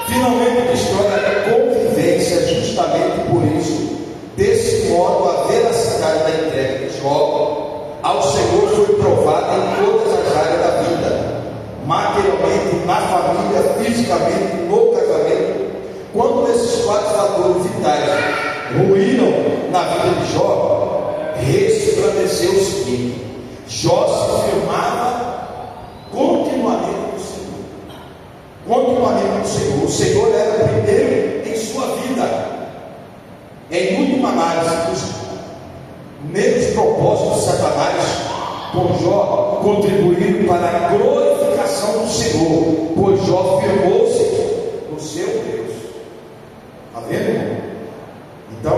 Finalmente destrói a convivência, justamente por isso. Desse modo, a veracidade da entrega de Jó ao Senhor foi provada em todas as áreas da vida, materialmente, na família, fisicamente, no casamento. Quando esses quatro fatores vitais ruíram na vida de Jó, resplandeceu o seguinte: Jó se firmava continuamente no Senhor. Continuamente no Senhor. O Senhor era o primeiro em sua vida. Em última análise, os meios propósitos de Satanás por Jó contribuíram para a glorificação do Senhor, pois Jó firmou-se no seu Deus. Está vendo, irmão? Então,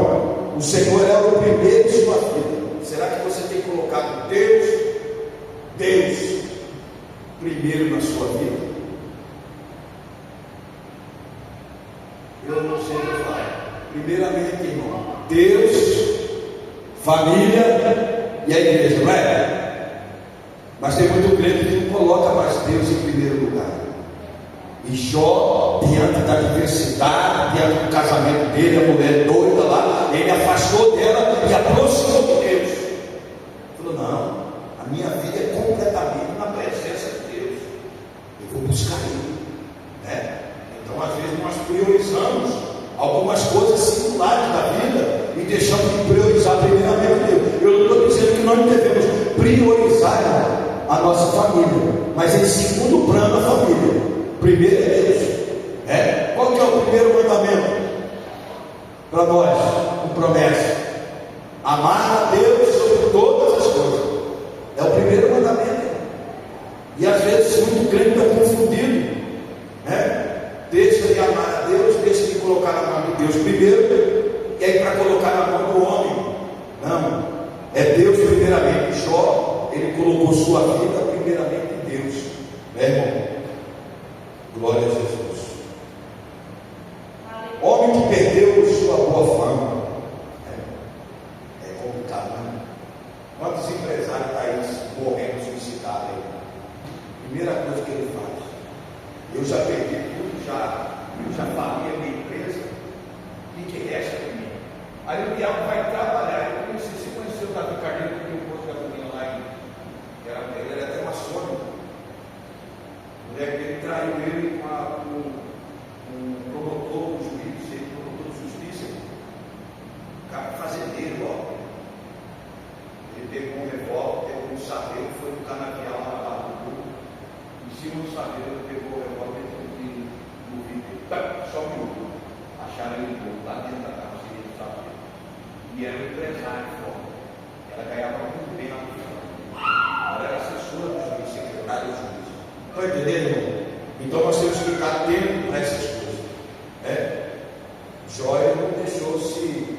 o Senhor era o primeiro em sua vida. Será que você tem colocado Deus primeiro na sua vida? Eu não sei o que falar. Primeiramente, irmão, Deus, família e a igreja, não é? Mas tem muito crente que não coloca mais Deus em primeiro lugar. E Jó, diante da adversidade, diante do casamento dele, a mulher doida lá, ele afastou dela e aproximou de Deus. Falou: não, a minha vida é completamente na presença de Deus. Eu vou buscar Ele, né? Então, às vezes, nós priorizamos algumas coisas singulares da vida e deixamos de priorizar primeiramente Deus. Eu não estou dizendo que nós não devemos priorizar a nossa família, mas em segundo plano a família. Primeiro é Deus. Qual que é o primeiro mandamento para nós? Com promessa: amar a Deus sobre todas as coisas. É o primeiro mandamento. E às vezes muito crente está confundido, né? Deixa de amar a Deus, deixa de colocar na mão de Deus primeiro, e aí para colocar na mão do homem. Não, é Deus primeiramente. Jó, ele colocou sua vida primeiramente em Deus, né, irmão? Glória a Jesus. Homem que perdeu sua boa fama, é complicado, né? Quantos empresários estão aí morrendo, suicidados aí? Primeira coisa que ele faz: eu já perdi tudo, já falei a minha empresa, e que resta de mim? Aí o diabo vai trabalhar. Eu conheci, você conheceu o Davi Carneiro, que tem um posto de gasolina lá em. Ele era até maçônico. A mulher dele traiu ele com um promotor, um juiz, promotor de justiça, um cara fazendeiro, ó. Ele pegou um revólver, pegou um saveiro, foi no canavial lá na Barra do Burro. Em cima do saveiro, ele pegou o revólver e no vidro, só um minuto. Acharam ele lá dentro da carroceria do saveiro. E era um empresário forte. Ela ganhava muito bem na vida. Ela era assessora do juiz, secretária do juiz. Está entendendo, irmão? Então nós temos que ficar atento para essas coisas, né? Jó não deixou se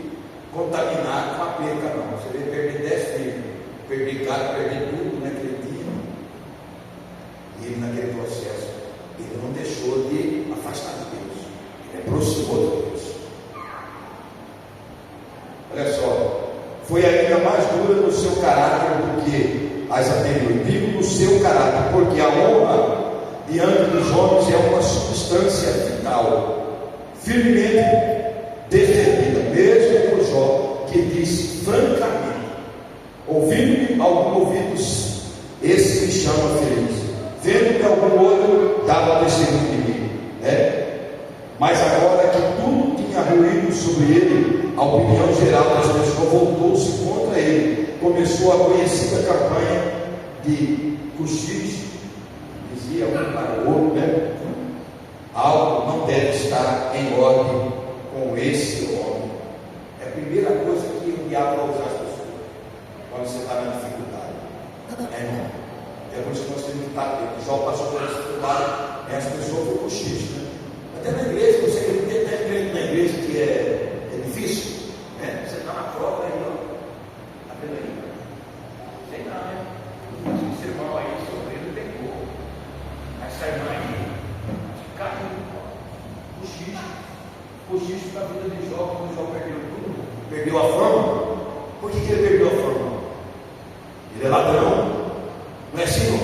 contaminar com a perca, não. Você vê perder 10 filhos, perder cara, perder tudo naquele dia. E ele, naquele processo, ele não deixou de afastar de Deus, ele aproximou de Deus. Olha só, foi ainda mais dura no seu caráter do que as anteriores. Digo no seu caráter, porque a honra diante dos homens é uma substância vital, firmemente defendida, mesmo por Jó, que disse francamente: ouvindo-me algum ouvidos, esse me chama feliz, vendo-me algum outro, dava testemunho de mim, né? Mas agora que tudo tinha ruído sobre ele, a opinião geral das pessoas voltou-se contra ele. Começou a conhecida campanha de cochicho, dizia um para o outro, né? Algo não deve estar em ordem com esse homem. É a primeira coisa que o diabo vai usar as pessoas quando você está na dificuldade, irmão? É por isso que nós temos que estar atentos. Jó passou por essa dificuldade, as pessoas vão cochicho, né? Até na igreja, você tem crente na igreja que é difícil, né? Você está na prova aí, ó. Está vendo aí? Sei não, né? Esse irmão aí, sofrendo, pegou. Essa irmã aí, caiu. Cochicho para a vida de Jó, quando Jó perdeu tudo. Perdeu a fama. Por que ele perdeu a fama? Ele ele é ladrão. Não é assim, não?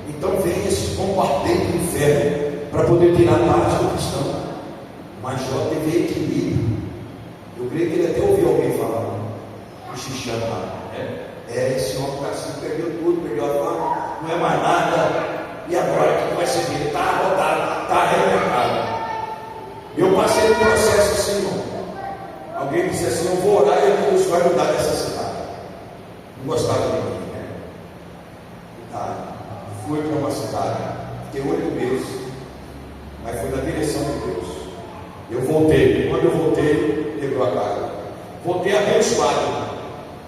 Então vem esse bombardeio do inferno para poder tirar a paz do cristão. Mas Jó teve equilíbrio. Eu creio que ele até ouviu alguém falar, o Xixão lá. Esse homem está assim, perdeu tudo, perdeu a fama, não é mais nada. E agora o que vai ser dele? Está arrotado, está arrebentado. Eu passei um processo assim, irmão. Alguém disse assim: eu vou orar e Deus vai mudar dessa cidade. Não gostava de mim, né? Fui para uma cidade, fiquei 8 meses, mas foi na direção de Deus. Eu voltei, quando eu voltei, quebrou a cara. Voltei abençoado,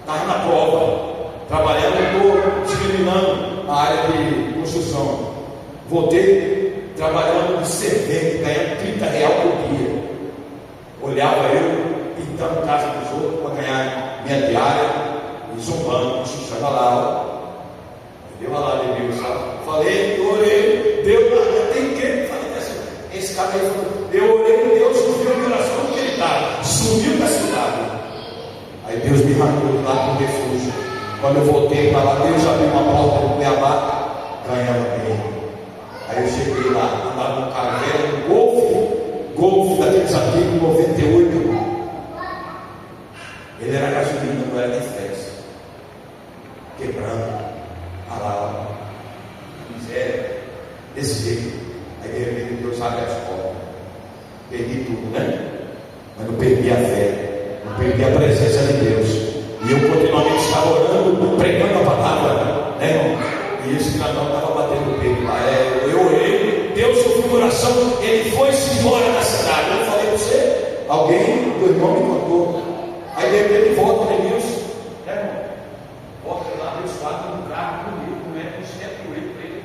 estava na prova, trabalhando, estou discriminando a área de construção. Voltei trabalhando de servente, ganhando R$30 por dia. Olhava eu pintando casa dos outros para ganhar minha diária, e zombando, me chuchando lá. Deu uma lá de Deus, sabe? Falei, eu orei, Deus, tem que falei assim. Esse cara aí falou, eu orei, Deus ouviu a minha oração, onde ele estava? Sumiu da cidade. Aí Deus me arrancou lá para o refúgio. Quando eu voltei para lá, Deus abriu uma porta no Cuiabá, ganhava bem. Aí eu cheguei lá, andava num carro velho, um Golf daqueles antigos, 98. Ele era gasolina, não era nem flex. Quebrando, lá, miséria, desse jeito. Aí de repente Deus abre as portas. Perdi tudo, né? Mas não perdi a fé, não perdi a presença de Deus. E eu continuamente estava orando, pregando a palavra, né, irmão? E esse canal estava batendo o peito lá. Eu orei, Deus ouviu a oração, ele foi-se embora da cidade. Eu falei para você, alguém do irmão me contou. Aí de repente volta o Denilson, né, irmão? Volta lá, Deus fala no carro bonito, não é um step para ele.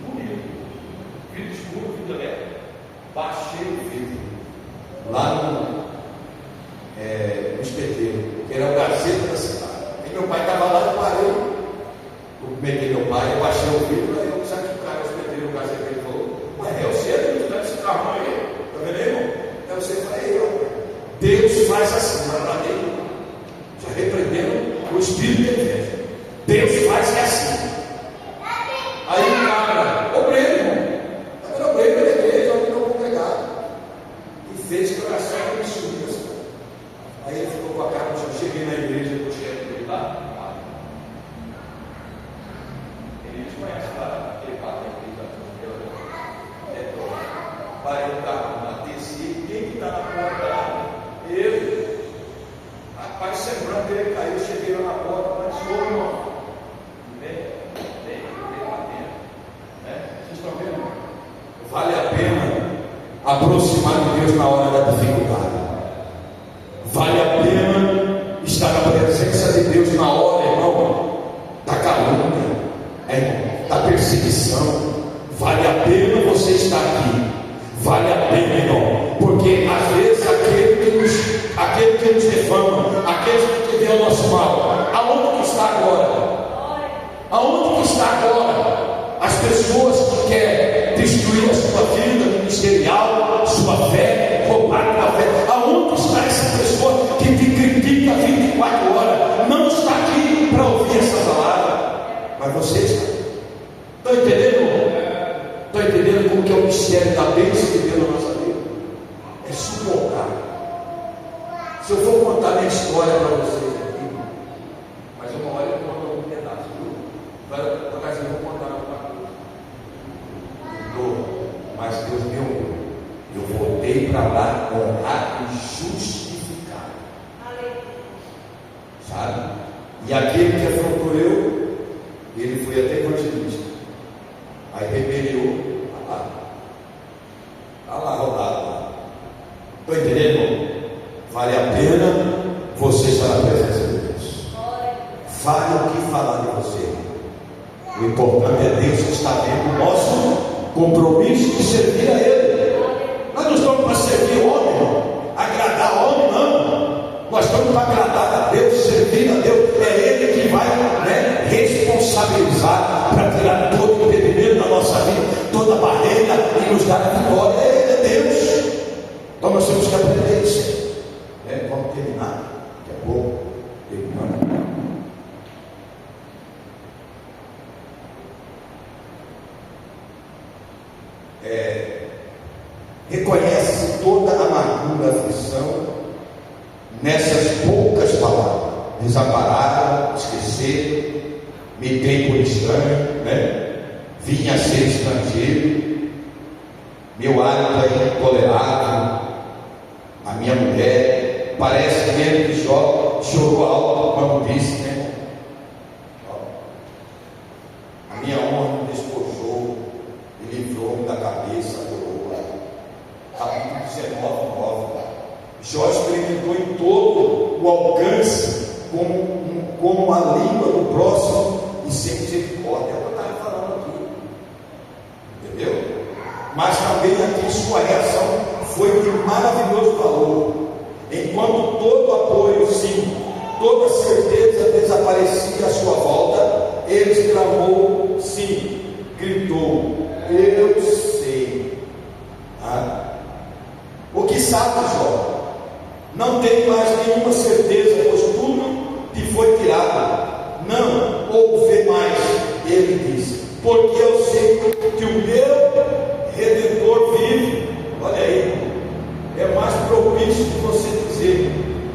Bonito, vidro escuro, vidro elétrico. Baixei o vidro lá no espeteiro, que era o Gazeta da cidade. E meu pai estava lá, eu parei. Eu peguei meu pai, eu baixei o vidro, aí eu sabe que o cara, o espeteiro, o Gazeta, ele falou: ué, é você que está esse carro aí? Está vendo aí, irmão? É você, eu falei: eu. Deus faz assim, para dele. Já repreendendo o espírito de inveja. Deus faz assim. Aí o cara, obreiro, irmão. Era obreiro da igreja, onde não congregado. E fez que oração me subiu. Aí ele ficou com a cara no chão. Cheguei na igreja, eu cheguei dele lá. Eles conhecem lá, aquele padre aqui, parei o carro lá, desci. Quem que está na porta lá? Eu. Rapaz, sembrando dele caiu, cheguei lá na porta, mas sou, irmão. Vem lá dentro. Vocês estão vendo? Vale a pena aproximar de Deus na hora da dificuldade. Vale a pena estar na presença de Deus na hora, irmão, da calúnia, da perseguição. Vale a pena você estar aqui. Vale a pena, irmão, porque às vezes aquele que nos defama, aquele que vê o nosso mal, aonde que está agora? Aonde que está agora? As pessoas que querem destruir a sua vida ministerial, sua fé, roubar a tua fé. Aonde está essa pessoa que te critica 24 horas? Não está aqui para ouvir essa palavra, mas você está. Estão entendendo? Estão entendendo como que é o mistério da bênção de Deus na nossa vida? É suportar. Se eu for contar minha história para vocês aqui, mas uma hora eu conto algum pedaço, viu? Por acaso eu vou contar alguma coisa. Mas Deus me honrou. Eu voltei para lá honrar e justificar. Sabe? E aquele que afrontou eu, ele foi até evangelista. Aí rebeliou. Está lá rodado lá. Estou entendendo? Vale a pena você estar na presença de Deus. Fale o que falar de você. O importante é Deus que está vendo o nosso compromisso de servir a Ele. Nós não estamos para servir o homem, agradar o homem, não. Nós estamos para agradar a Deus, servir a Deus. É Ele que vai responsabilizar para tirar todo o impedimento da nossa vida, toda a barreira e nos dar a vitória. Ele é Deus. Então nós temos que aprender isso. Vamos terminar. Daqui a pouco, terminando. reconhece toda a amargura, a aflição nessas poucas palavras: desampararam, esqueceram, me tem por estranho, né? Vim a ser estrangeiro, meu hálito é intolerável, a minha mulher, parece mesmo que chorou alto quando disse, né? A minha honra me despojou e livrou-me da cabeça da coroa. Capítulo 19:9. Jó experimentou em todo o alcance como a língua do próximo e sem misericórdia. É o que eu estava falando aqui, entendeu? Mas também aqui sua reação foi de maravilhoso valor. Enquanto todo apoio, sim, toda certeza desaparecia à sua volta, ele exclamou, sim, gritou: eu sei. O que sabe, Jó? Não tem mais nenhuma certeza, pois tudo lhe foi tirado. Não ouve mais, ele disse, porque eu sei que o meu Redentor vive. Olha aí, é mais propício de você dizer: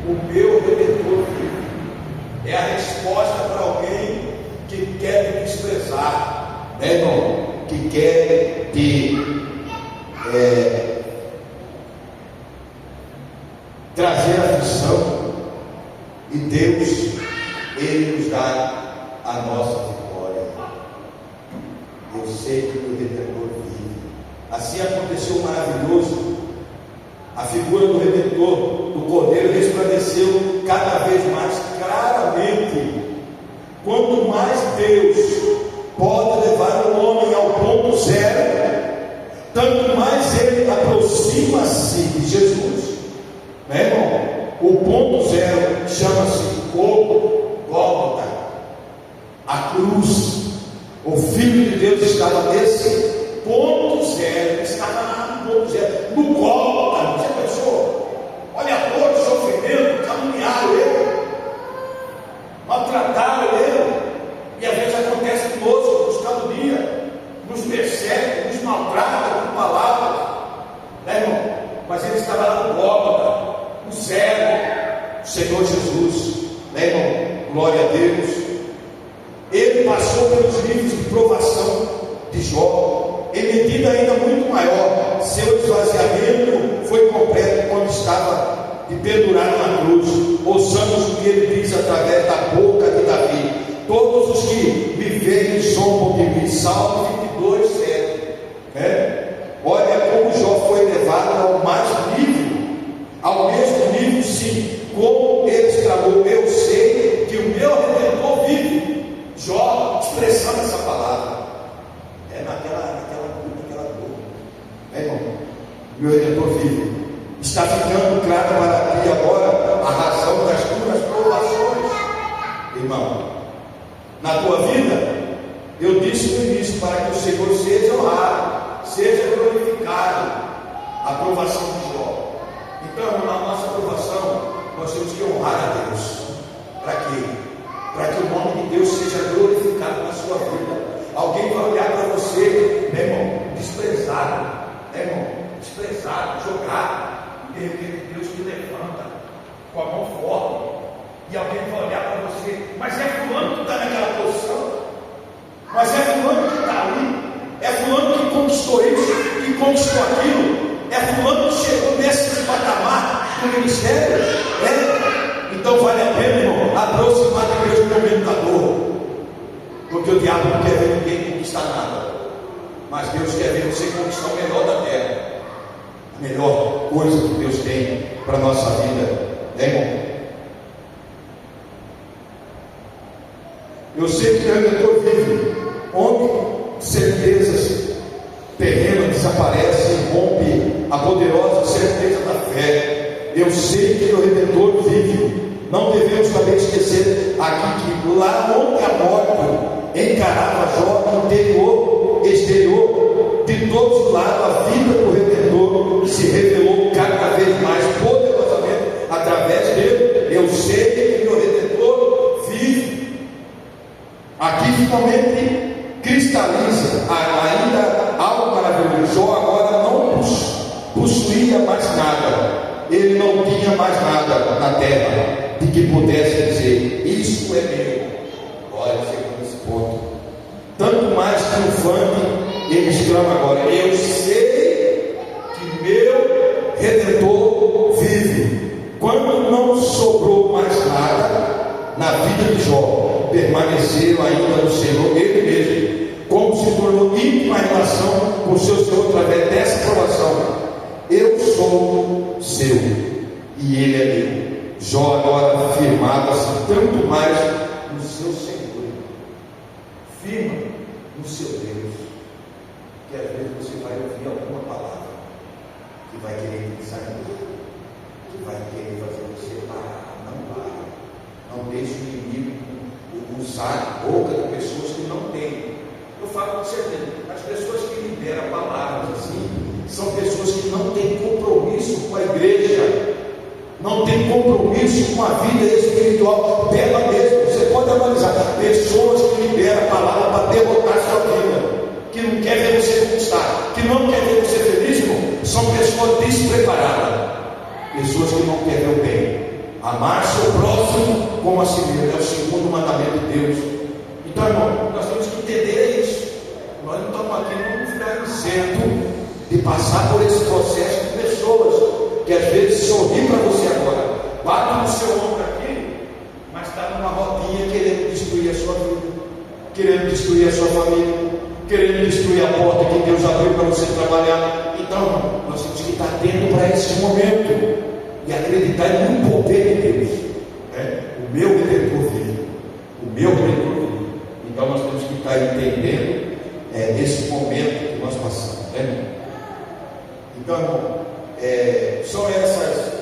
o meu Redentor vive. É a resposta para alguém que quer te desprezar, né, irmão? Que quer te trazer aflição, e Deus, Ele nos dá a nossa vitória. Eu sei que o meu Redentor vive. Assim aconteceu maravilhoso. A figura do Redentor, do Cordeiro, resplandeceu cada vez mais claramente. Quanto mais Deus pode levar o homem ao ponto zero, tanto mais ele aproxima-se de Jesus. Né, irmão? O ponto zero chama-se Gólgota, a cruz. O Filho de Deus estava nesse ponto zero, estava lá no ponto zero, no Gólgota. Você pensou? Olha a dor, o sofrimento, caluniaram ele, maltrataram ele, e às vezes acontece conosco, nos calunia, nos persegue, nos maltrata com palavras, né, irmão? Mas ele estava lá no Gólgota, o zero, o Senhor Jesus, né, irmão? Glória a Deus. Ele passou pelos níveis de provação de Jó, em medida ainda muito maior. Seu esvaziamento foi completo quando estava de pendurado na cruz. Ouçamos o que ele diz através da boca de Davi: todos os que me veem zombam de mim. Salmo 22:7. Olha como Jó foi levado ao mais nível, ao mesmo nível, sim, como ele exclamou: eu sei que o meu Redentor vive. Jó expressando essa palavra, naquela dor, irmão, meu Redentor vive. Está ficando claro para ti agora a razão das tuas provações, irmão. Na tua vida, eu disse no início, para que o Senhor seja honrado, seja glorificado. A provação de Jó. Então, na nossa provação, nós temos que honrar a Deus. Para quê? Para que o nome de Deus seja glorificado na sua vida. Alguém vai olhar para você, meu irmão, desprezado, irmão, desprezado, jogado. De repente Deus te levanta com a mão forte, e alguém vai olhar para você: mas é fulano que está naquela posição, mas é fulano que está ali, é fulano que conquistou isso, que conquistou aquilo, é fulano que chegou nesse patamar do ministério. Então vale a pena, irmão, aproximar de Deus como meditador, porque o diabo não quer ver ninguém conquistar nada, mas Deus quer ver você conquistar o melhor da terra, a melhor coisa que Deus tem para a nossa vida, né, irmão? Eu sei que o Redentor vive, onde certezas terrenas desaparecem, rompe a poderosa certeza da fé. Eu sei que o Redentor vive. Não devemos também esquecer aqui que lá onde a morte encarava Jó, interior, exterior, de todos os lados, a vida do Redentor se revelou cada vez mais poderosamente através dele. Eu sei que o Redentor vive. Aqui finalmente cristaliza ainda algo maravilhoso. Jó agora não buscou de que pudesse dizer: isso é meu. Olha, chegando nesse ponto. Tanto mais triunfante, ele exclama agora: eu sei que meu Redentor vive. Quando não sobrou mais nada na vida de Jó, permaneceu ainda no Senhor ele mesmo, como se tornou íntima relação com o seu Senhor através dessa provação. Eu sou seu e ele é meu. Jó agora firmado assim, tanto mais no seu Senhor, firma no seu Deus, que às vezes você vai ouvir alguma palavra que vai querer pensar em Deus, que vai querer fazer você parar. Não deixe o inimigo usar a boca de pessoas que não têm. Eu falo com certeza, as pessoas que liberam palavras assim, são pessoas que não têm compromisso com a igreja, não têm compromisso com a vida espiritual dela mesma. Você pode analisar pessoas que liberam a palavra para derrotar a sua vida, que não quer ver você conquistar, que não quer ver você feliz, irmão. São pessoas despreparadas, pessoas que não querem o bem. Amar seu próximo como a si mesmo é o segundo mandamento de Deus. Então, irmão, nós temos que entender isso. Nós não estamos aqui, não vamos ficar isento de passar por esse processo de pessoas que às vezes sorri para você agora, bate no seu ombro aqui, mas está numa rodinha querendo destruir a sua vida, querendo destruir a sua família, querendo destruir a porta que Deus abriu para você trabalhar. Então, nós temos que estar atento para esse momento e acreditar no poder de Deus. O meu Redentor vive, o meu Redentor vive. Então nós temos que estar entendendo esse momento que nós passamos. Então, irmão, são essas.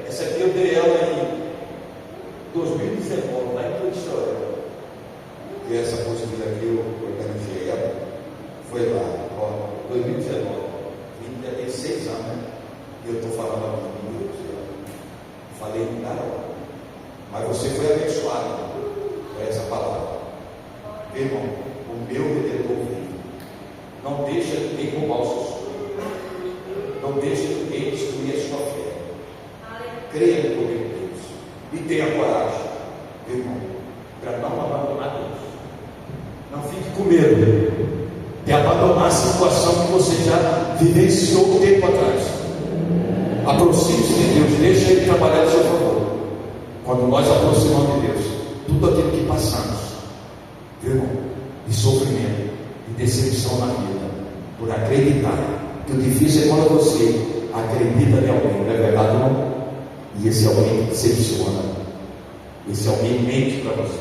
Essa aqui eu dei ela em 2019, lá em Curitiba. E essa apostila aqui eu organizei ela. Foi lá, 2019. Já tem 6 anos, né? E eu estou falando aqui, meu Deus, falei em cada hora. Mas você foi abençoado com essa palavra. Irmão, o meu Redentor vive. Não deixa ninguém roubar o seu sonho. Não deixa ninguém destruir a sua fé. Creia no poder de Deus. E tenha coragem, irmão, para não abandonar Deus. Não fique com medo de abandonar a situação que você já vivenciou um tempo atrás. Aproxime-se de Deus, deixa Ele trabalhar a seu favor. Quando nós aproximamos de Deus, tudo aquilo que passamos, viu, irmão, de sofrimento, de decepção na vida, por acreditar, que o difícil é quando você acredita em alguém, não é verdade, não? E esse alguém decepciona, esse alguém mente para você,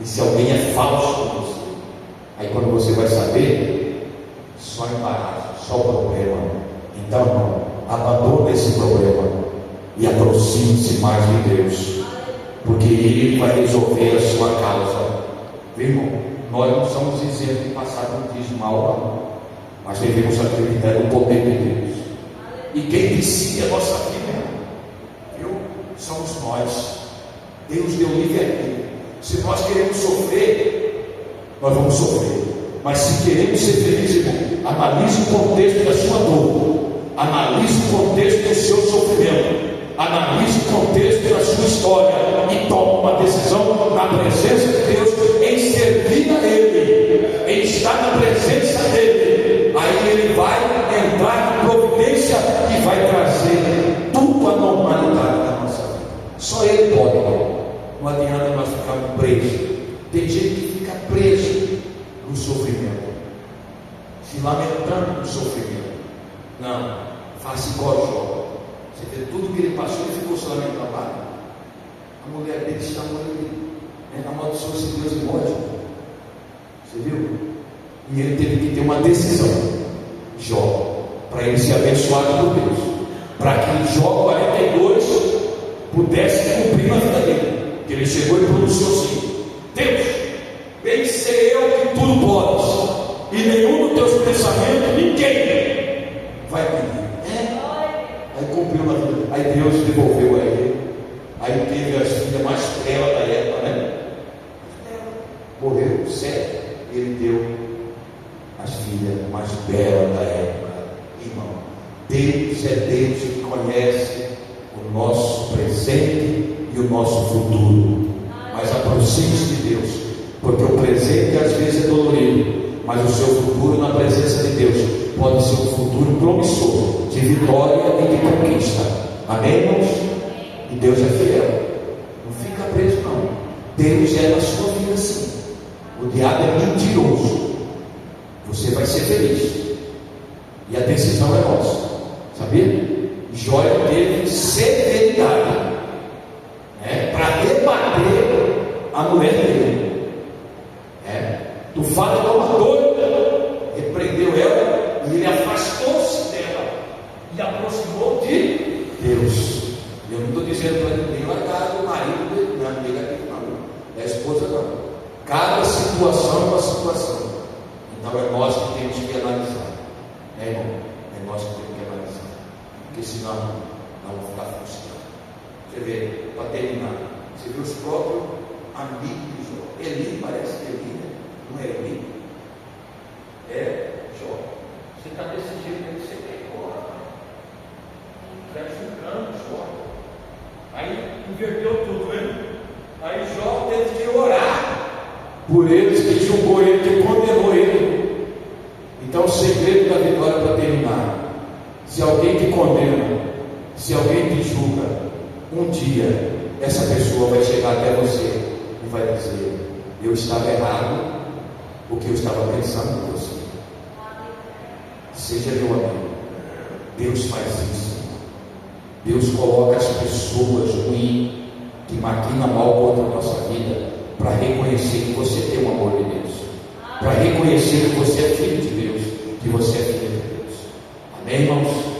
esse alguém é falso para você. Aí quando você vai saber, só embaraço, só problema. Então, irmão, abandone esse problema e aproxime-se mais de Deus, porque Ele vai resolver a sua causa. Viu, irmão? Nós não somos isentos de passar por dias mal, não, mas devemos acreditar no poder de Deus. E quem decide a nossa vida, viu? Somos nós. Deus deu livre-arbítrio. Se nós queremos sofrer, nós vamos sofrer. Mas se queremos ser felizes, irmão, analise o contexto da sua dor. Analise o contexto do seu sofrimento, analise o contexto da sua história e tome uma decisão na presença de Deus, em servir a Ele, em estar na presença dEle. Aí Ele vai entrar na providência e vai trazer tudo à normalidade da nossa vida. Só Ele pode, não adianta nós ficarmos presos. Tem gente que fica preso no sofrimento, se lamentando no sofrimento. Não, faça igual Jó. Você vê tudo que ele passou e ficou solamente trabalho. A mulher dele chamou ele, amaldiçoou-se Deus e morte. Você viu? E ele teve que ter uma decisão, Jó, para ele ser abençoado por Deus, para que Jó 42 pudesse cumprir na vida dele. Que ele chegou e pronunciou assim: Deus, bem sei eu que tudo podes, e nenhum dos teus pensamentos ninguém vai pedir. Aí cumpriu na vida. Aí Deus devolveu a ele. Aí teve as filhas mais belas da época, né? Morreu, certo? Ele deu as filhas mais belas da época. Irmão, Deus é Deus que conhece o nosso presente nosso futuro. Mas aproxime-se de Deus, porque o presente às vezes é dolorido, mas o seu futuro na presença de Deus pode ser um futuro promissor, de vitória e de conquista. Amém, irmãos? E Deus é fiel. Não fica preso, não. Deus é na sua vida, sim. O diabo é mentiroso. Você vai ser feliz. E a decisão é nossa. Sabia? Jó teve severidade, para rebater a mulher dele. Do fato de uma doida, repreendeu ela e ele afastou-se dela e aproximou de Deus. Eu não estou dizendo para ninguém largar o marido dele, não é negativo, não. É a esposa, não. Cada situação é uma situação. Então é nós que temos que analisar, irmão? É nós que temos que analisar, porque senão não vamos ficar frustrados. Você vê, para terminar, você vê os próprios amigos de Jó. Eli, parece que Eli, né? Não é Eli? É Jó. Você está desse jeito aí, você pegou, está julgando Jó. Aí inverteu tudo, né? Aí Jó teve que orar por eles, que julgou ele, que condenou ele. Então o segredo da vitória, para terminar: se alguém te condena, se alguém te julga, um dia essa pessoa vai chegar até você e vai dizer: eu estava errado, porque eu estava pensando em você. Seja meu amigo, Deus faz isso. Deus coloca as pessoas ruins que maquinam mal contra a nossa vida para reconhecer que você tem o amor de Deus, para reconhecer que você é filho de Deus, que você é filho de Deus. Amém, irmãos?